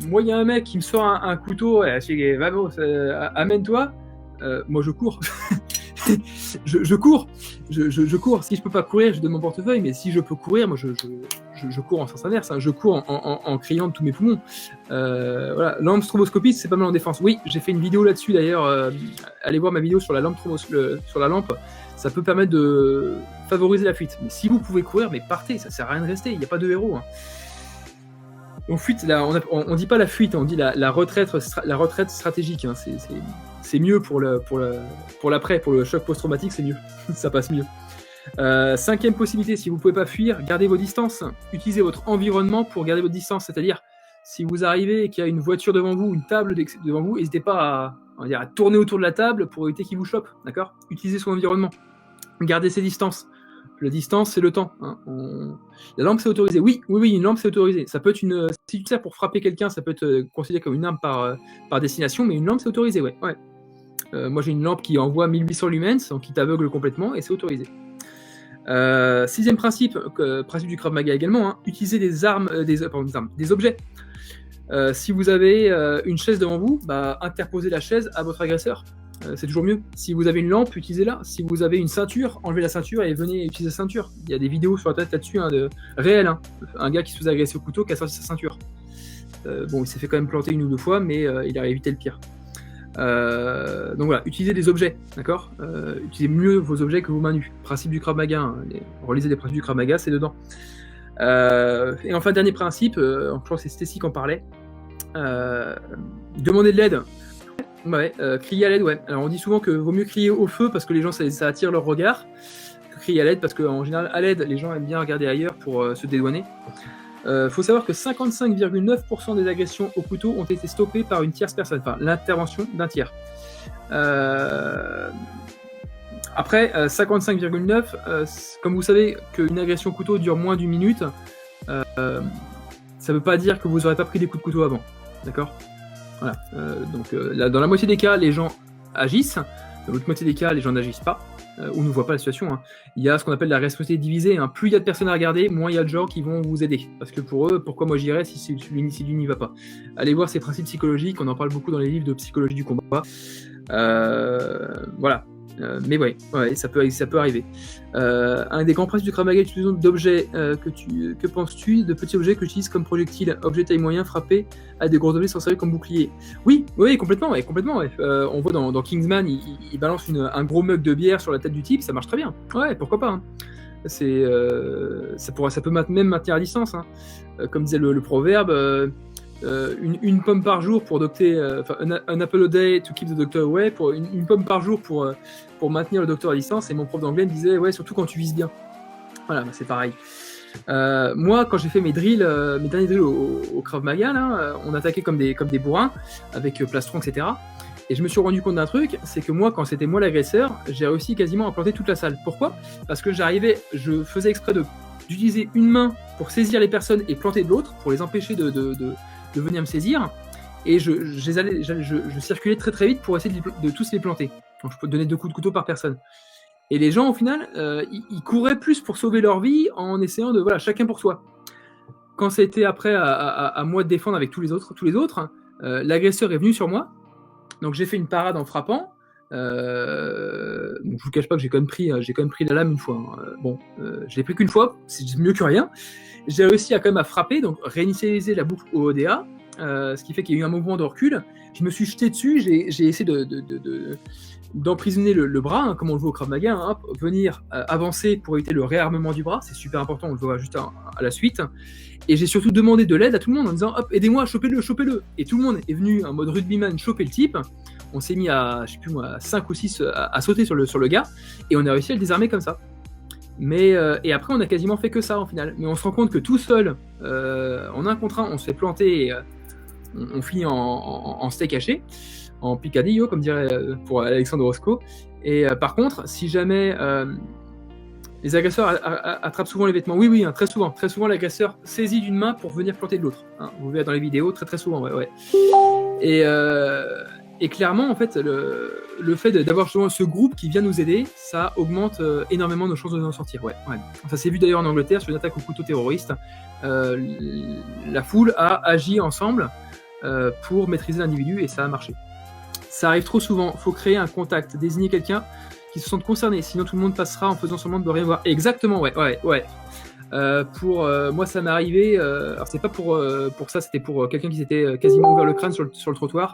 Moi, il y a un mec qui me sort un couteau, vamos, amène-toi. Moi, je cours. je cours. Je cours. Si je peux pas courir, je donne mon portefeuille, mais si je peux courir, moi, je cours en sens inverse. Hein. Je cours en criant de tous mes poumons. Voilà. Lampe stroboscopiste, c'est pas mal en défense. Oui, j'ai fait une vidéo là-dessus d'ailleurs. Allez voir ma vidéo sur la lampe sur la lampe. Ça peut permettre de favoriser la fuite. Mais si vous pouvez courir, mais partez. Ça sert à rien de rester. Il n'y a pas de héros. Hein. Donc fuite, là, on dit pas la fuite, on dit la retraite stratégique. Hein. C'est mieux pour l'après, pour le choc post-traumatique, c'est mieux. Ça passe mieux. Cinquième possibilité, si vous pouvez pas fuir, gardez vos distances. Utilisez votre environnement pour garder votre distance. C'est-à-dire, si vous arrivez et qu'il y a une voiture devant vous, une table devant vous, n'hésitez pas à tourner autour de la table pour éviter qu'il vous chope. D'accord ? Utilisez son environnement. Gardez ses distances. La distance, c'est le temps. Hein. La lampe, c'est autorisé. Oui, une lampe, c'est autorisé. Ça peut être si tu sers pour frapper quelqu'un, ça peut être considéré comme une arme par destination, mais une lampe, c'est autorisé, ouais. Moi, j'ai une lampe qui envoie 1800 lumens, donc qui t'aveugle complètement, et c'est autorisé. Sixième principe, principe du Krav Maga également, hein, utiliser des armes, des objets. Si vous avez une chaise devant vous, interposez la chaise à votre agresseur. C'est toujours mieux. Si vous avez une lampe, utilisez-la. Si vous avez une ceinture, enlevez la ceinture et venez utiliser la ceinture. Il y a des vidéos sur Internet là-dessus, réelles. Hein. Un gars qui se faisait agresser au couteau, qui a sorti sa ceinture. Il s'est fait quand même planter une ou deux fois, mais il a évité le pire. Donc voilà, utilisez des objets, d'accord, utilisez mieux vos objets que vos mains nues. Principe du Krav Maga, hein, relisez les principes du Krav Maga, c'est dedans. Et enfin, dernier principe, je crois que c'est Stacy qui en parlait, demandez de l'aide. Crier à l'aide, ouais. Alors on dit souvent que vaut mieux crier au feu parce que les gens, ça attire leur regard, que crier à l'aide parce qu'en général, à l'aide, les gens aiment bien regarder ailleurs pour se dédouaner. Faut savoir que 55,9% des agressions au couteau ont été stoppées par une tierce personne, enfin l'intervention d'un tiers. Après, 55,9%, comme vous savez qu'une agression au couteau dure moins d'une minute, ça ne veut pas dire que vous n'aurez pas pris des coups de couteau avant, d'accord ? Voilà. Dans la moitié des cas, les gens agissent, dans l'autre moitié des cas, les gens n'agissent pas. Ou ne voient pas la situation. Hein. Il y a ce qu'on appelle la responsabilité divisée. Hein. Plus il y a de personnes à regarder, moins il y a de gens qui vont vous aider. Parce que pour eux, pourquoi moi j'irais si lui n'y va pas ? Allez voir ces principes psychologiques, on en parle beaucoup dans les livres de psychologie du combat. Voilà. Mais ouais, ça peut arriver. Un des grands principes du Krav Maga, l'utilisation d'objets, que penses-tu de petits objets que tu utilises comme projectiles, objets taille moyen frappés à des gros objets sans servir comme bouclier ? Oui, complètement. Ouais. On voit dans Kingsman, il balance un gros mug de bière sur la tête du type, ça marche très bien. Ouais, pourquoi pas. Hein. Ça peut même maintenir à distance. Hein. Comme disait le proverbe. Une pomme par jour pour adopter, un apple a day to keep the doctor away, pour une pomme par jour pour maintenir le docteur à distance. Et mon prof d'anglais me disait, ouais, surtout quand tu vises bien. Voilà, c'est pareil. Moi, quand j'ai fait mes derniers drills au Krav Maga, là, on attaquait comme des bourrins avec plastron, etc. Et je me suis rendu compte d'un truc, c'est que moi, quand c'était moi l'agresseur, j'ai réussi quasiment à planter toute la salle. Pourquoi ? Parce que je faisais exprès d'utiliser une main pour saisir les personnes et planter de l'autre, pour les empêcher de venir me saisir, et je circulais très très vite pour essayer de tous les planter. Donc je peux donner 2 coups de couteau par personne. Et les gens, au final, ils couraient plus pour sauver leur vie en essayant de, voilà, chacun pour soi. Quand c'était après à moi de défendre avec tous les autres, l'agresseur est venu sur moi, donc j'ai fait une parade en frappant. Je vous cache pas que j'ai quand même pris la lame une fois. Hein. Je l'ai pris qu'une fois, c'est mieux que rien. J'ai réussi quand même à frapper, donc réinitialiser la boucle au ODA, ce qui fait qu'il y a eu un mouvement de recul. Je me suis jeté dessus, j'ai essayé d'emprisonner le bras, hein, comme on le voit au Krav Maga, hein, venir avancer pour éviter le réarmement du bras, c'est super important, on le voit juste à la suite. Et j'ai surtout demandé de l'aide à tout le monde en disant, hop, aidez-moi, chopez-le. Et tout le monde est venu en mode rugbyman choper le type. On s'est mis à 5 ou 6 à sauter sur le gars, et on a réussi à le désarmer comme ça. Et après, on a quasiment fait que ça, en final. Mais on se rend compte que tout seul, en un contre un, on se fait planter, et on finit en steak haché, en picadillo, comme dirait pour Alexandre Roscoe. Et par contre, si jamais les agresseurs attrapent souvent les vêtements, oui, hein, très souvent l'agresseur saisit d'une main pour venir planter de l'autre. Hein, vous verrez dans les vidéos, très souvent, ouais. Et clairement, en fait, le fait d'avoir justement ce groupe qui vient nous aider, ça augmente énormément nos chances de nous en sortir. Ouais. Ça s'est vu d'ailleurs en Angleterre sur une attaque au couteau terroriste. La foule a agi ensemble pour maîtriser l'individu et ça a marché. Ça arrive trop souvent. Il faut créer un contact, désigner quelqu'un qui se sente concerné. Sinon, tout le monde passera en faisant semblant de rien voir. Exactement, ouais. Moi, ça m'est arrivé. Alors, c'est pas pour ça, c'était pour quelqu'un qui s'était quasiment ouvert le crâne sur le trottoir.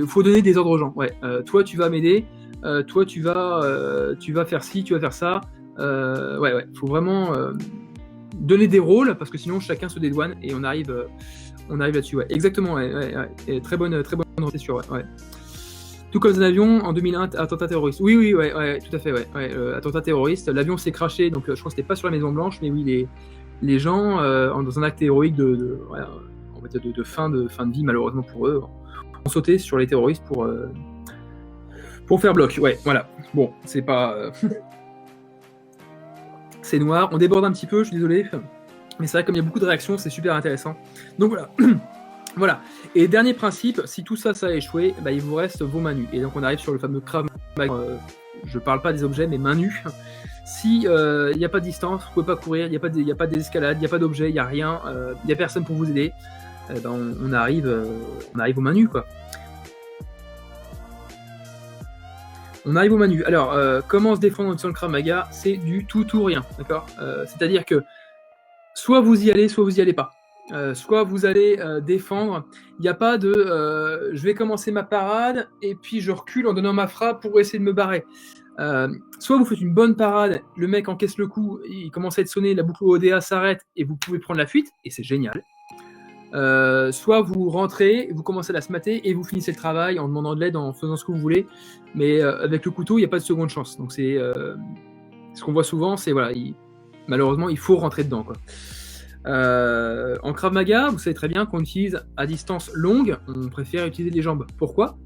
Faut donner des ordres aux gens. Ouais. Toi, tu vas m'aider. Toi, tu vas faire ci, tu vas faire ça. Faut vraiment donner des rôles parce que sinon chacun se dédouane et on arrive là-dessus. Ouais. Exactement. Ouais. Et très bonne c'est sûr. Ouais. Tout comme un avion en 2001, attentat terroriste. Oui, tout à fait. Attentat terroriste. L'avion s'est crashé, donc je crois que c'était pas sur la Maison Blanche, mais oui, les gens dans un acte héroïque de fin de vie malheureusement pour eux, ont sauté sur les terroristes pour faire bloc. Ouais, voilà. Bon, c'est pas c'est noir. On déborde un petit peu, je suis désolé, mais c'est vrai comme il y a beaucoup de réactions, c'est super intéressant. Donc voilà. Voilà. Et dernier principe, si tout ça a échoué, il vous reste vos mains nues. Et donc on arrive sur le fameux Krav Maga je parle pas des objets, mais main nue. Si il n'y a pas de distance, vous pouvez pas courir, il n'y a pas d'escalade, il n'y a pas d'objet, il n'y a rien, il n'y a personne pour vous aider, ben on arrive aux mains nues, quoi. On arrive aux mains nues. Alors, comment se défendre sur le Krav Maga? C'est du tout ou rien, d'accord? C'est-à-dire que soit vous y allez, soit vous y allez pas. Soit vous allez défendre. Il n'y a pas de je vais commencer ma parade et puis je recule en donnant ma frappe pour essayer de me barrer. Soit vous faites une bonne parade, le mec encaisse le coup, il commence à être sonné, la boucle ODA s'arrête et vous pouvez prendre la fuite, et c'est génial. Soit vous rentrez, vous commencez à la smatter et vous finissez le travail en demandant de l'aide, en faisant ce que vous voulez, mais avec le couteau, il n'y a pas de seconde chance. Donc c'est ce qu'on voit souvent, c'est voilà, malheureusement, il faut rentrer dedans, quoi. En Krav Maga, vous savez très bien qu'on utilise à distance longue, on préfère utiliser les jambes. Pourquoi?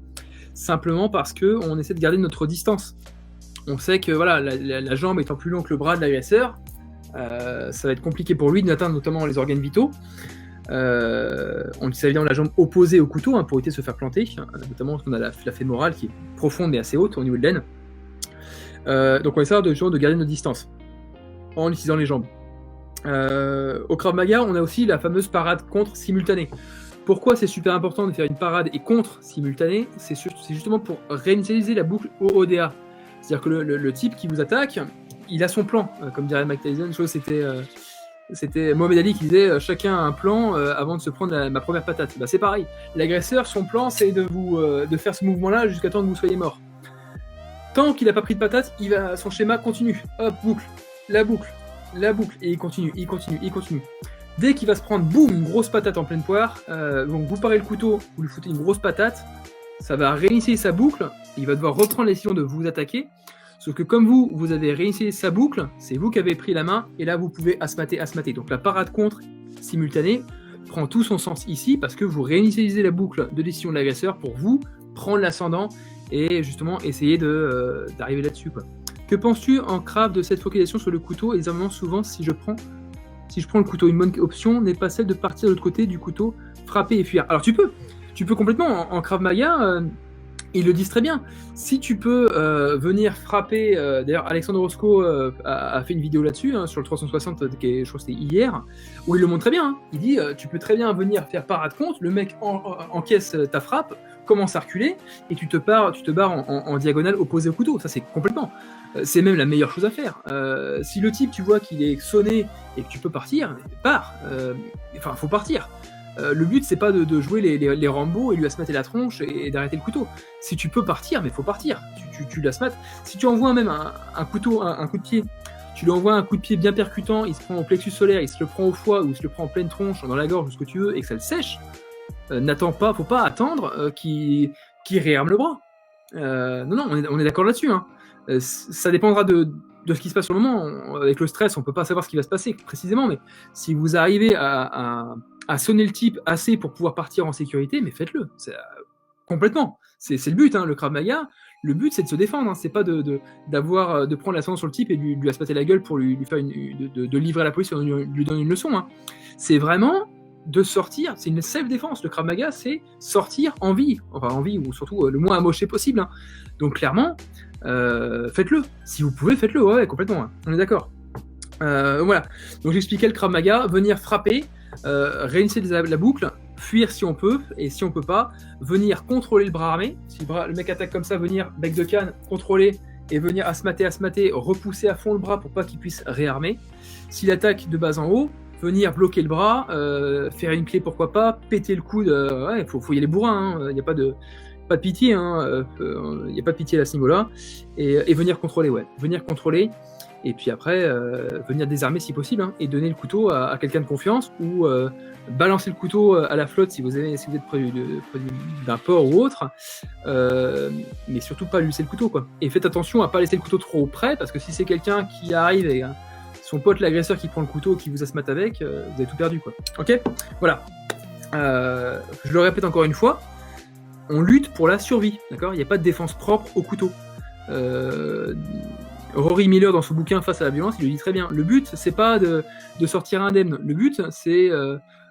Simplement parce qu'on essaie de garder notre distance. On sait que voilà, la jambe étant plus longue que le bras de l'agresseur, ça va être compliqué pour lui d'atteindre notamment les organes vitaux. On utilise évidemment la jambe opposée au couteau, pour éviter de se faire planter, notamment parce qu'on a la fémorale qui est profonde mais assez haute au niveau de l'aine. Donc on essaie de garder notre distance en utilisant les jambes. Au Krav Maga, on a aussi la fameuse parade contre simultanée. Pourquoi c'est super important de faire une parade et contre simultanée? C'est justement pour réinitialiser la boucle OODA. C'est-à-dire que le type qui vous attaque, il a son plan. Comme dirait Mike Tyson, c'était Mohamed Ali qui disait chacun a un plan avant de se prendre ma première patate. Bah, c'est pareil. L'agresseur, son plan, c'est de faire ce mouvement-là jusqu'à temps que vous soyez mort. Tant qu'il n'a pas pris de patate, son schéma continue. Hop, boucle, la boucle, et il continue. Dès qu'il va se prendre, boum, une grosse patate en pleine poire, donc vous parez le couteau, vous lui foutez une grosse patate, ça va réinitialiser sa boucle, il va devoir reprendre la décision de vous attaquer, sauf que comme vous avez réinitialisé sa boucle, c'est vous qui avez pris la main, et là vous pouvez asmater. Donc la parade contre simultanée prend tout son sens ici, parce que vous réinitialisez la boucle de décision de l'agresseur pour vous prendre l'ascendant, et justement essayer d'arriver là-dessus, quoi. Que penses-tu en Krav de cette focalisation sur le couteau, et évidemment souvent si je prends le couteau, une bonne option n'est pas celle de partir de l'autre côté du couteau, frapper et fuir. Alors tu peux complètement, en Krav Maga, ils le disent très bien. Si tu peux venir frapper, d'ailleurs Alexandre Roscoe a fait une vidéo là-dessus, sur le 360, je crois que c'était hier, où il le montre très bien. Il dit, tu peux très bien venir faire parade contre, le mec encaisse ta frappe, commence à reculer, et tu te barres en diagonale opposée au couteau. Ça c'est complètement... c'est même la meilleure chose à faire. Si le type, tu vois qu'il est sonné et que tu peux partir, pars. Enfin, faut partir. Le but, c'est pas de jouer les Rambo et lui asmater la tronche et d'arrêter le couteau. Si tu peux partir, mais faut partir. Tu l'asmates. Si tu envoies même un coup de pied, tu lui envoies un coup de pied bien percutant, il se prend au plexus solaire, il se le prend au foie ou il se le prend en pleine tronche, dans la gorge, ce que tu veux, et que ça le sèche, faut pas attendre qu'il réarme le bras. Non, on est d'accord là-dessus, ça dépendra de ce qui se passe sur le moment. Avec le stress, on peut pas savoir ce qui va se passer précisément, mais si vous arrivez à sonner le type assez pour pouvoir partir en sécurité, mais faites-le. Complètement. C'est le but, le Krav Maga. Le but, c'est de se défendre. C'est pas de prendre l'ascendant sur le type et de lui aspater la gueule pour lui faire de livrer à la police et lui donner une leçon. C'est vraiment de sortir. C'est une self-défense. Le Krav Maga, c'est sortir en vie. Enfin, en vie, ou surtout le moins amoché possible. Donc, clairement, faites-le. Si vous pouvez, faites-le. Ouais, complètement. On est d'accord. Voilà. Donc, j'expliquais le Krav Maga. Venir frapper, réinitialiser la boucle, fuir si on peut, et si on peut pas, venir contrôler le bras armé. Si le mec attaque comme ça, venir bec de canne, contrôler, et venir asmater, repousser à fond le bras pour pas qu'il puisse réarmer. S'il attaque de bas en haut, venir bloquer le bras, faire une clé pourquoi pas, péter le coude, faut y aller bourrin, il n'y a pas de pitié, il n'y a pas de pitié à ce niveau-là, et venir contrôler, et puis après, venir désarmer si possible, et donner le couteau à quelqu'un de confiance, ou balancer le couteau à la flotte si vous êtes près d'un port ou autre, mais surtout pas lui laisser le couteau, quoi. Et faites attention à pas laisser le couteau trop près, parce que si c'est quelqu'un qui arrive et son pote l'agresseur qui prend le couteau, qui vous asmate avec, vous avez tout perdu, quoi. Ok ? Voilà. Je le répète encore une fois, on lutte pour la survie, d'accord ? Il n'y a pas de défense propre au couteau. Rory Miller, dans son bouquin Face à la violence, il le dit très bien. Le but, c'est pas de sortir indemne. Le but, c'est,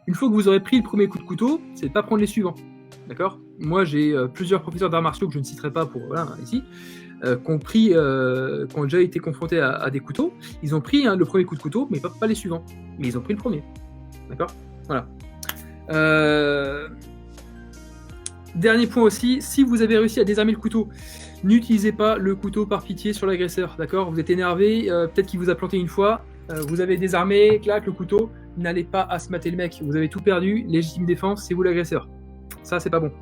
une fois que vous aurez pris le premier coup de couteau, c'est de pas prendre les suivants. D'accord ? Moi, j'ai plusieurs professeurs d'arts martiaux que je ne citerai pas ici, qui ont déjà été confrontés à des couteaux, ils ont pris le premier coup de couteau, mais pas les suivants. Mais ils ont pris le premier. D'accord ? Voilà. Dernier point aussi, si vous avez réussi à désarmer le couteau, n'utilisez pas le couteau par pitié sur l'agresseur. D'accord ? Vous êtes énervé, peut-être qu'il vous a planté une fois, vous avez désarmé, clac, le couteau, n'allez pas asmater le mec. Vous avez tout perdu, légitime défense, c'est vous l'agresseur. Ça, c'est pas bon.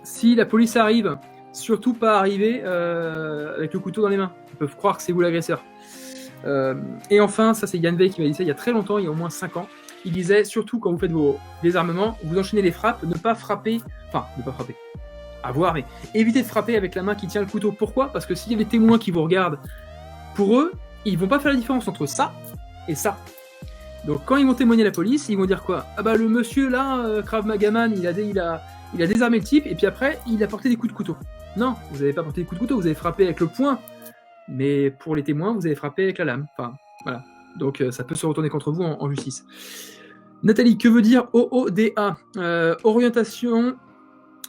Si la police arrive, surtout pas arriver avec le couteau dans les mains. Ils peuvent croire que c'est vous l'agresseur. Et enfin, ça c'est Yann Vey qui m'a dit ça il y a très longtemps, il y a au moins 5 ans. Il disait, surtout quand vous faites vos désarmements, vous enchaînez les frappes, ne pas frapper, à voir, mais évitez de frapper avec la main qui tient le couteau. Pourquoi ? Parce que s'il y a des témoins qui vous regardent, pour eux, ils vont pas faire la différence entre ça et ça. Donc quand ils vont témoigner à la police, ils vont dire quoi ? Ah bah le monsieur là, Krav Magaman, il a désarmé le type, et puis après, il a porté des coups de couteau. Non, vous n'avez pas porté des coups de couteau, vous avez frappé avec le poing. Mais pour les témoins, vous avez frappé avec la lame. Enfin, voilà. Donc ça peut se retourner contre vous en justice. Nathalie, que veut dire OODA ?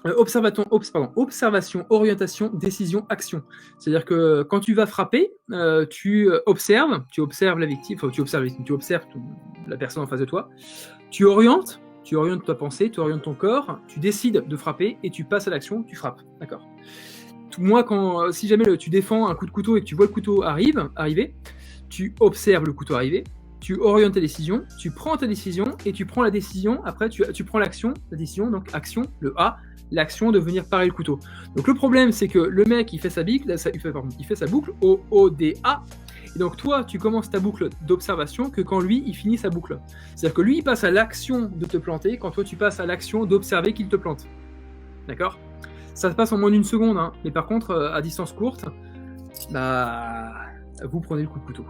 Observation, orientation, décision, action. C'est-à-dire que quand tu vas frapper, tu observes la victime, enfin tu observes la personne en face de toi, tu orientes ta pensée, tu orientes ton corps, tu décides de frapper et tu passes à l'action, tu frappes. D'accord ? Moi, si jamais tu défends un coup de couteau et que tu vois le couteau arriver, tu observes le couteau arriver, tu orientes ta décision, tu prends ta décision et tu prends la décision, après tu prends l'action, la décision, donc action, le A, l'action de venir parer le couteau. Donc le problème, c'est que le mec, il fait sa boucle, O-O-D-A, et donc toi, tu commences ta boucle d'observation que quand lui, il finit sa boucle. C'est-à-dire que lui, il passe à l'action de te planter, quand toi, tu passes à l'action d'observer qu'il te plante. D'accord ? Ça se passe en moins d'une seconde, hein. Mais par contre, à distance courte, vous prenez le coup de couteau.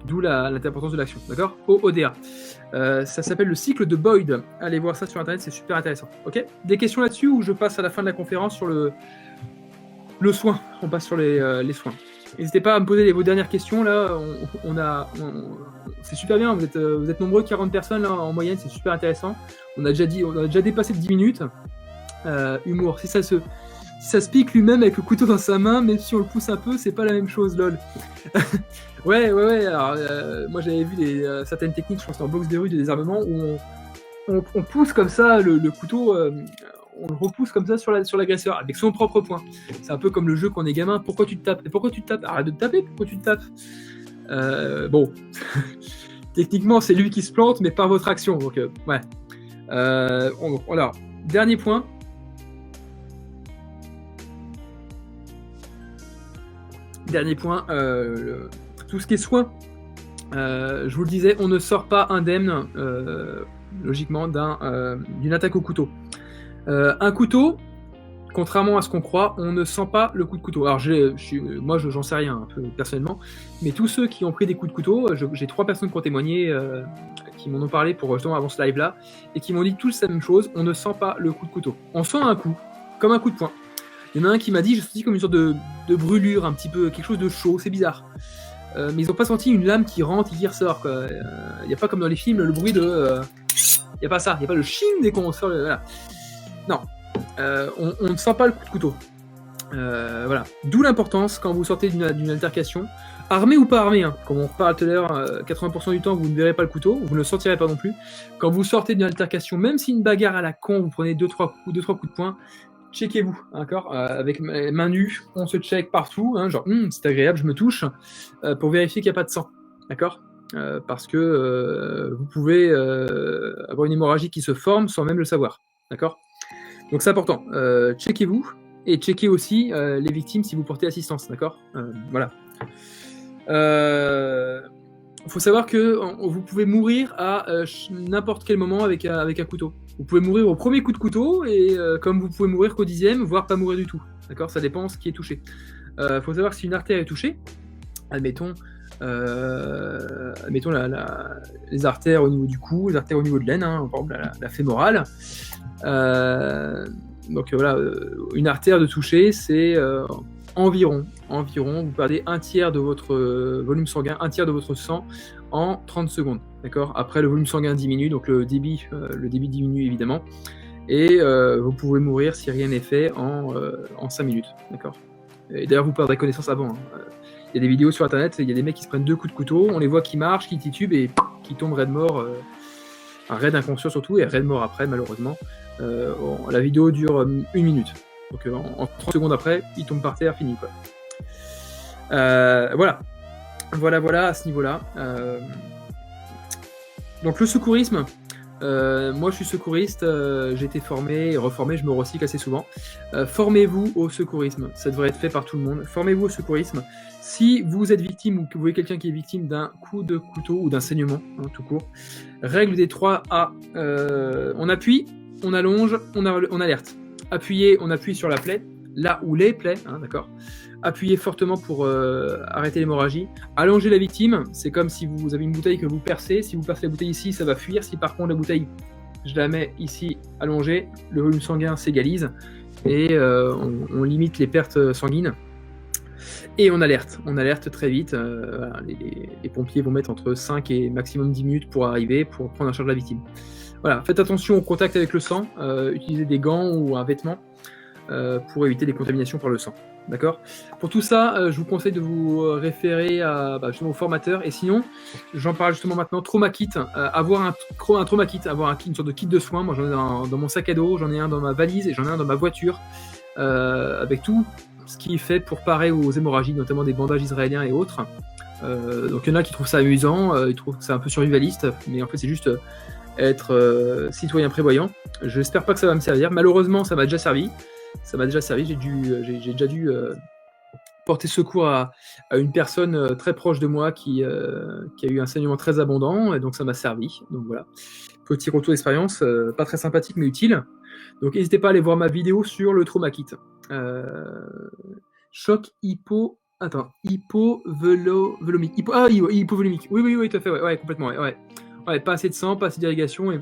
D'où l'importance de l'action, d'accord ? OODA. Ça s'appelle le cycle de Boyd. Allez voir ça sur Internet, c'est super intéressant. Ok ? Des questions là-dessus ou je passe à la fin de la conférence sur le soin ? On passe sur les soins. N'hésitez pas à me poser vos dernières questions. Là, c'est super bien. Vous êtes nombreux, 40 personnes là, en moyenne, c'est super intéressant. On a déjà dépassé de 10 minutes. Humour, si ça se pique lui-même avec le couteau dans sa main, même si on le pousse un peu, c'est pas la même chose, lol. ouais, alors moi j'avais vu certaines techniques, je pense en boxe des rues de désarmement, où on pousse comme ça le couteau, on le repousse comme ça sur l'agresseur, avec son propre poing. C'est un peu comme le jeu quand on est gamin, pourquoi tu te tapes ? Et pourquoi tu te tapes ? Arrête de te taper, pourquoi tu te tapes ? Bon, techniquement c'est lui qui se plante, mais par votre action, donc ouais. Alors, dernier point. Tout ce qui est soin, je vous le disais, on ne sort pas indemne, logiquement, d'une attaque au couteau. Un couteau, contrairement à ce qu'on croit, on ne sent pas le coup de couteau. Alors, moi, j'en sais rien, un peu personnellement, mais tous ceux qui ont pris des coups de couteau, j'ai 3 personnes qui ont témoigné, qui m'en ont parlé pour justement avant ce live-là, et qui m'ont dit tous la même chose, on ne sent pas le coup de couteau. On sent un coup, comme un coup de poing. Il y en a un qui m'a dit, je senti comme une sorte de brûlure, un petit peu, quelque chose de chaud, c'est bizarre. Mais ils n'ont pas senti une lame qui rentre et qui ressort, quoi. Il n'y a pas comme dans les films, le bruit de... Il n'y a pas ça, il n'y a pas le ching dès qu'on sort... Voilà. Non, on ne sent pas le coup de couteau. Voilà. D'où l'importance, quand vous sortez d'une altercation, armé ou pas armé, hein, comme on reparle tout à l'heure, 80% du temps, vous ne verrez pas le couteau, vous ne le sentirez pas non plus. Quand vous sortez d'une altercation, même si une bagarre à la con, vous prenez 2-3 coups de poing, checkez-vous, d'accord, avec main nue, on se check partout, hein, genre c'est agréable, je me touche, pour vérifier qu'il n'y a pas de sang, d'accord, parce que vous pouvez avoir une hémorragie qui se forme sans même le savoir, d'accord. Donc c'est important, checkez-vous et checkez aussi les victimes si vous portez assistance, d'accord, voilà. Il faut savoir que vous pouvez mourir à n'importe quel moment avec un couteau. Vous pouvez mourir au premier coup de couteau, et comme vous pouvez mourir qu'au 10e, voire pas mourir du tout. D'accord ? Ça dépend ce qui est touché. Il faut savoir que si une artère est touchée, admettons les artères au niveau du cou, les artères au niveau de l'aine, hein, par exemple la fémorale. Donc voilà, une artère de toucher, c'est environ, vous perdez un tiers de votre volume sanguin, un tiers de votre sang en 30 secondes. D'accord ? Après, le volume sanguin diminue, donc le débit diminue évidemment. et vous pouvez mourir si rien n'est fait en 5 minutes, d'accord. Et d'ailleurs, vous perdrez connaissance avant. Il y a des vidéos sur internet, il y a des mecs qui se prennent 2 coups de couteau, on les voit qui marchent, qui titubent et qui tombent raide mort, raide inconscient surtout, et raide mort après, malheureusement. La vidéo dure 1 minute. Donc en 30 secondes après, il tombe par terre, fini, quoi. Voilà à ce niveau-là. Donc le secourisme, moi je suis secouriste, j'ai été formé et reformé, je me recycle assez souvent. Formez-vous au secourisme, ça devrait être fait par tout le monde. Formez-vous au secourisme. Si vous êtes victime ou que vous voyez quelqu'un qui est victime d'un coup de couteau ou d'un saignement, tout court, règle des 3 A. On appuie, on allonge, on alerte. Appuyer, on appuie sur la plaie, là où les plaies, d'accord. Appuyez fortement pour arrêter l'hémorragie. Allongez la victime, c'est comme si vous avez une bouteille que vous percez. Si vous percez la bouteille ici, ça va fuir. Si par contre la bouteille, je la mets ici allongée, le volume sanguin s'égalise et on limite les pertes sanguines. Et on alerte très vite. Voilà, les pompiers vont mettre entre 5 et maximum 10 minutes pour arriver, pour prendre en charge la victime. Voilà, faites attention au contact avec le sang, utilisez des gants ou un vêtement pour éviter les contaminations par le sang. D'accord. Pour tout ça, je vous conseille de vous référer justement au formateur. Et sinon, j'en parle justement maintenant, trauma kit. Avoir un trauma kit, avoir une sorte de kit de soins. Moi, j'en ai dans mon sac à dos, j'en ai un dans ma valise et j'en ai un dans ma voiture, avec tout ce qui est fait pour parer aux hémorragies, notamment des bandages israéliens et autres. Donc il y en a qui trouvent ça amusant, ils trouvent que c'est un peu survivaliste, mais en fait c'est juste être citoyen prévoyant. J'espère pas que ça va me servir. Malheureusement, ça m'a déjà servi. J'ai déjà dû porter secours à une personne très proche de moi qui a eu un saignement très abondant, et donc ça m'a servi. Donc voilà, petit retour d'expérience, pas très sympathique mais utile. Donc n'hésitez pas à aller voir ma vidéo sur le trauma kit. Choc hypovolemique. Hypovolemique. Oui, tout à fait, ouais, complètement, ouais. Ouais, pas assez de sang, pas assez d'irrigation, et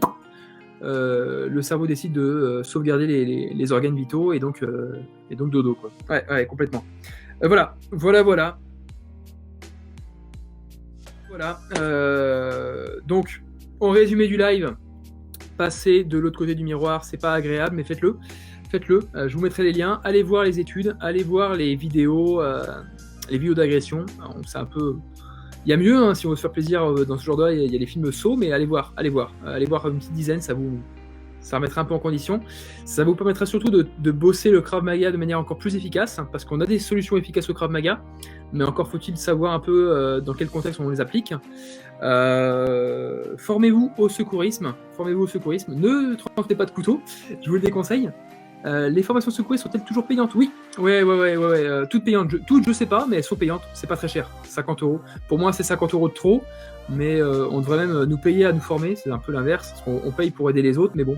le cerveau décide de sauvegarder les organes vitaux, et donc dodo, quoi. Ouais, complètement. Voilà. Donc, en résumé du live, passer de l'autre côté du miroir, c'est pas agréable, mais faites-le. Je vous mettrai les liens. Allez voir les études, allez voir les vidéos d'agression. C'est un peu... Il y a mieux, si on veut se faire plaisir dans ce genre de... Il y a les films Saw, mais allez voir une petite dizaine, ça remettra un peu en condition. Ça vous permettra surtout de bosser le Krav Maga de manière encore plus efficace, parce qu'on a des solutions efficaces au Krav Maga, mais encore faut-il savoir un peu dans quel contexte on les applique. Formez-vous au secourisme. Ne transportez pas de couteau, je vous le déconseille. Les formations secouristes sont-elles toujours payantes? Oui, ouais, toutes payantes. Toutes, je sais pas, mais elles sont payantes. C'est pas très cher, 50 €. Pour moi, c'est 50 € de trop, mais on devrait même nous payer à nous former. C'est un peu l'inverse. On paye pour aider les autres, mais bon,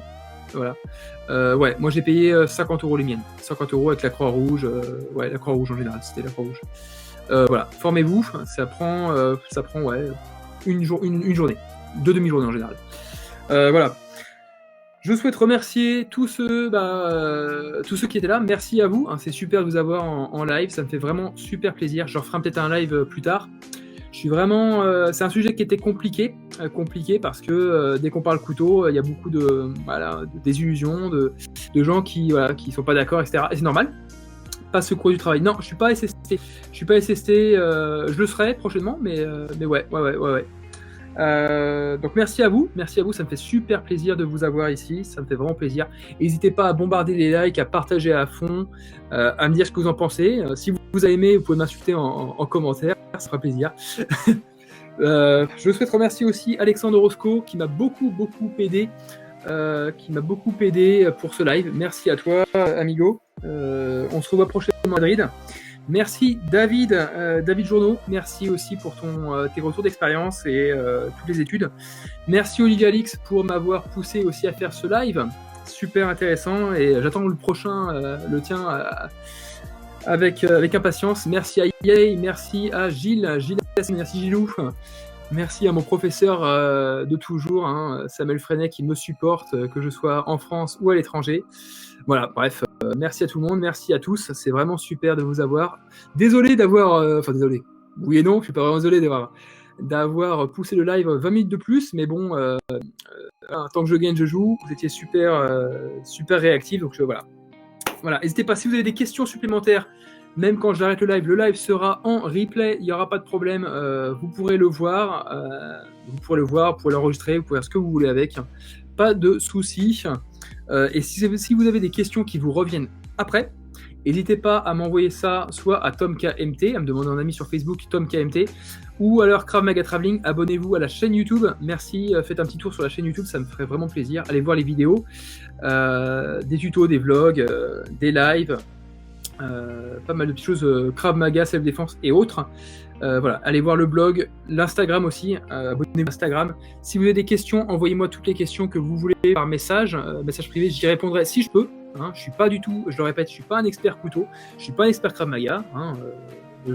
voilà. Moi j'ai payé 50 € les miennes. 50 € avec la Croix-Rouge. La Croix-Rouge en général, c'était la Croix-Rouge. Voilà, formez-vous. Ça prend une journée, 2 demi-journées en général. Voilà. Je souhaite remercier tous ceux qui étaient là. Merci à vous, c'est super de vous avoir en live, ça me fait vraiment super plaisir. Je referai peut-être un live plus tard. Je suis vraiment... c'est un sujet qui était compliqué parce que dès qu'on parle couteau, il y a beaucoup de désillusions, de gens qui sont pas d'accord, etc. Et c'est normal. Pas secours du travail. Non, je suis pas SST. Je le serai prochainement, mais ouais. Donc merci à vous, ça me fait super plaisir de vous avoir ici, ça me fait vraiment plaisir. N'hésitez pas à bombarder les likes, à partager à fond, à me dire ce que vous en pensez. Si vous avez aimé, vous pouvez m'insulter en commentaire, ça fera plaisir. Je souhaite remercier aussi Alexandre Roscoe qui m'a beaucoup aidé, pour ce live. Merci à toi, amigo. On se revoit prochainement à Madrid. Merci David Journeau, merci aussi pour tes retours d'expérience et toutes les études. Merci Olivier Alix pour m'avoir poussé aussi à faire ce live, super intéressant, et j'attends le prochain, le tien, avec impatience. Merci à Yay, merci à Gilles, merci Gilou, merci à mon professeur de toujours, Samuel Freinet, qui me supporte, que je sois en France ou à l'étranger. Voilà, bref, merci à tout le monde, merci à tous, c'est vraiment super de vous avoir. Désolé d'avoir... désolé. Oui et non, je suis pas vraiment désolé d'avoir poussé le live 20 minutes de plus, mais bon, tant que je gagne, je joue. Vous étiez super réactifs, donc voilà. Voilà, n'hésitez pas, si vous avez des questions supplémentaires, même quand j'arrête le live sera en replay, il n'y aura pas de problème, vous pourrez le voir, vous pourrez l'enregistrer, vous pouvez faire ce que vous voulez avec, pas de soucis. Et si vous avez des questions qui vous reviennent après, n'hésitez pas à m'envoyer ça soit à TomKMT, à me demander un ami sur Facebook, TomKMT, ou alors Krav Maga Traveling. Abonnez-vous à la chaîne YouTube. Merci, faites un petit tour sur la chaîne YouTube, ça me ferait vraiment plaisir. Allez voir les vidéos, des tutos, des vlogs, des lives, pas mal de petites choses, Krav Maga, self-défense et autres. Voilà, allez voir le blog, l'Instagram aussi, abonnez-vous à Instagram. Si vous avez des questions, envoyez-moi toutes les questions que vous voulez par message privé, j'y répondrai si je peux. Hein, je suis pas du tout, je le répète, je suis pas un expert couteau, je suis pas un expert Krav Maga. Hein, je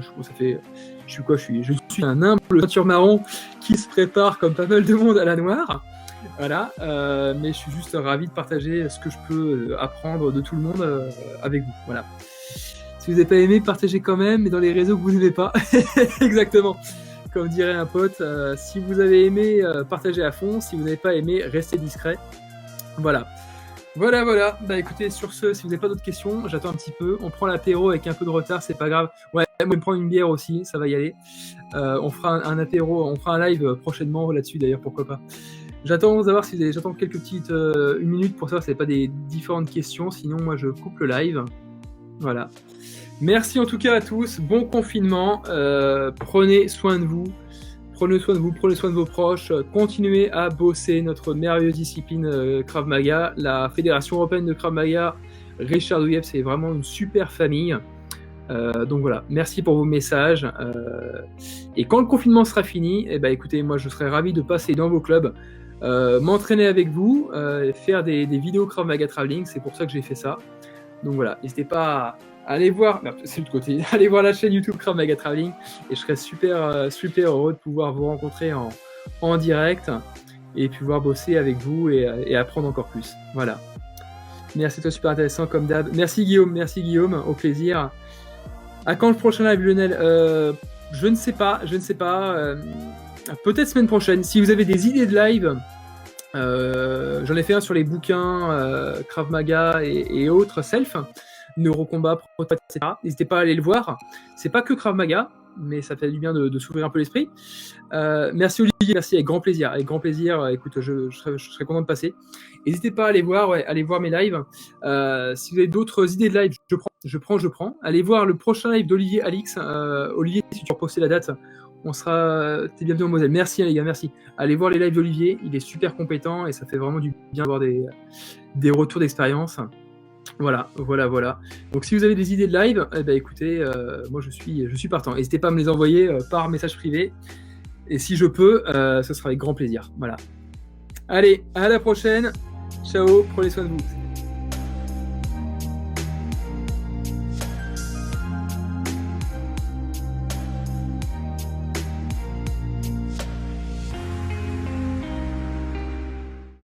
suis un humble ceinture marron qui se prépare comme pas mal de monde à la noire. Voilà, mais je suis juste ravi de partager ce que je peux apprendre de tout le monde avec vous. Voilà. Si vous n'avez pas aimé, partagez quand même, mais dans les réseaux que vous n'aimez pas. Exactement. Comme dirait un pote, si vous avez aimé, partagez à fond. Si vous n'avez pas aimé, restez discret. Voilà. Voilà. Bah écoutez, sur ce, si vous n'avez pas d'autres questions, j'attends un petit peu. On prend l'apéro avec un peu de retard, c'est pas grave. Ouais, moi je vais prendre une bière aussi, ça va y aller. On fera un apéro, on fera un live prochainement là-dessus d'ailleurs, pourquoi pas. J'attends quelques petites une minute pour savoir si vous n'avez pas des différentes questions, sinon moi je coupe le live. Voilà. Merci en tout cas à tous, bon confinement, prenez soin de vous, prenez soin de vos proches, continuez à bosser notre merveilleuse discipline Krav Maga, la Fédération Européenne de Krav Maga, Richard Douyev, c'est vraiment une super famille. Donc voilà, merci pour vos messages. Et quand le confinement sera fini, écoutez, moi je serai ravi de passer dans vos clubs, m'entraîner avec vous, faire des vidéos Krav Maga Traveling, c'est pour ça que j'ai fait ça. Donc voilà, n'hésitez pas à aller voir, c'est de côté, allez voir la chaîne YouTube Krav Maga Traveling et je serai super heureux de pouvoir vous rencontrer en direct et pouvoir bosser avec vous et apprendre encore plus. Voilà. Merci, toi super intéressant comme d'hab. Merci Guillaume, au plaisir. À quand le prochain live, Lionel? Je ne sais pas. Peut-être semaine prochaine. Si vous avez des idées de live, j'en ai fait un sur les bouquins Krav Maga et autres self, Neurocombat, etc. N'hésitez pas à aller le voir. C'est pas que Krav Maga, mais ça fait du bien de s'ouvrir un peu l'esprit. Merci Olivier, merci, avec grand plaisir. Écoute, je serais content de passer. N'hésitez pas à aller voir, allez voir mes lives. Si vous avez d'autres idées de live, je prends. Allez voir le prochain live d'Olivier Alix. Olivier, si tu repostes la date, t'es bienvenu en Moselle. Merci les gars, merci. Allez voir les lives d'Olivier, il est super compétent et ça fait vraiment du bien d'avoir des retours d'expérience. Voilà. Donc si vous avez des idées de live, écoutez, moi je suis partant. N'hésitez pas à me les envoyer par message privé. Et si je peux, ce sera avec grand plaisir. Voilà. Allez, à la prochaine. Ciao, prenez soin de vous.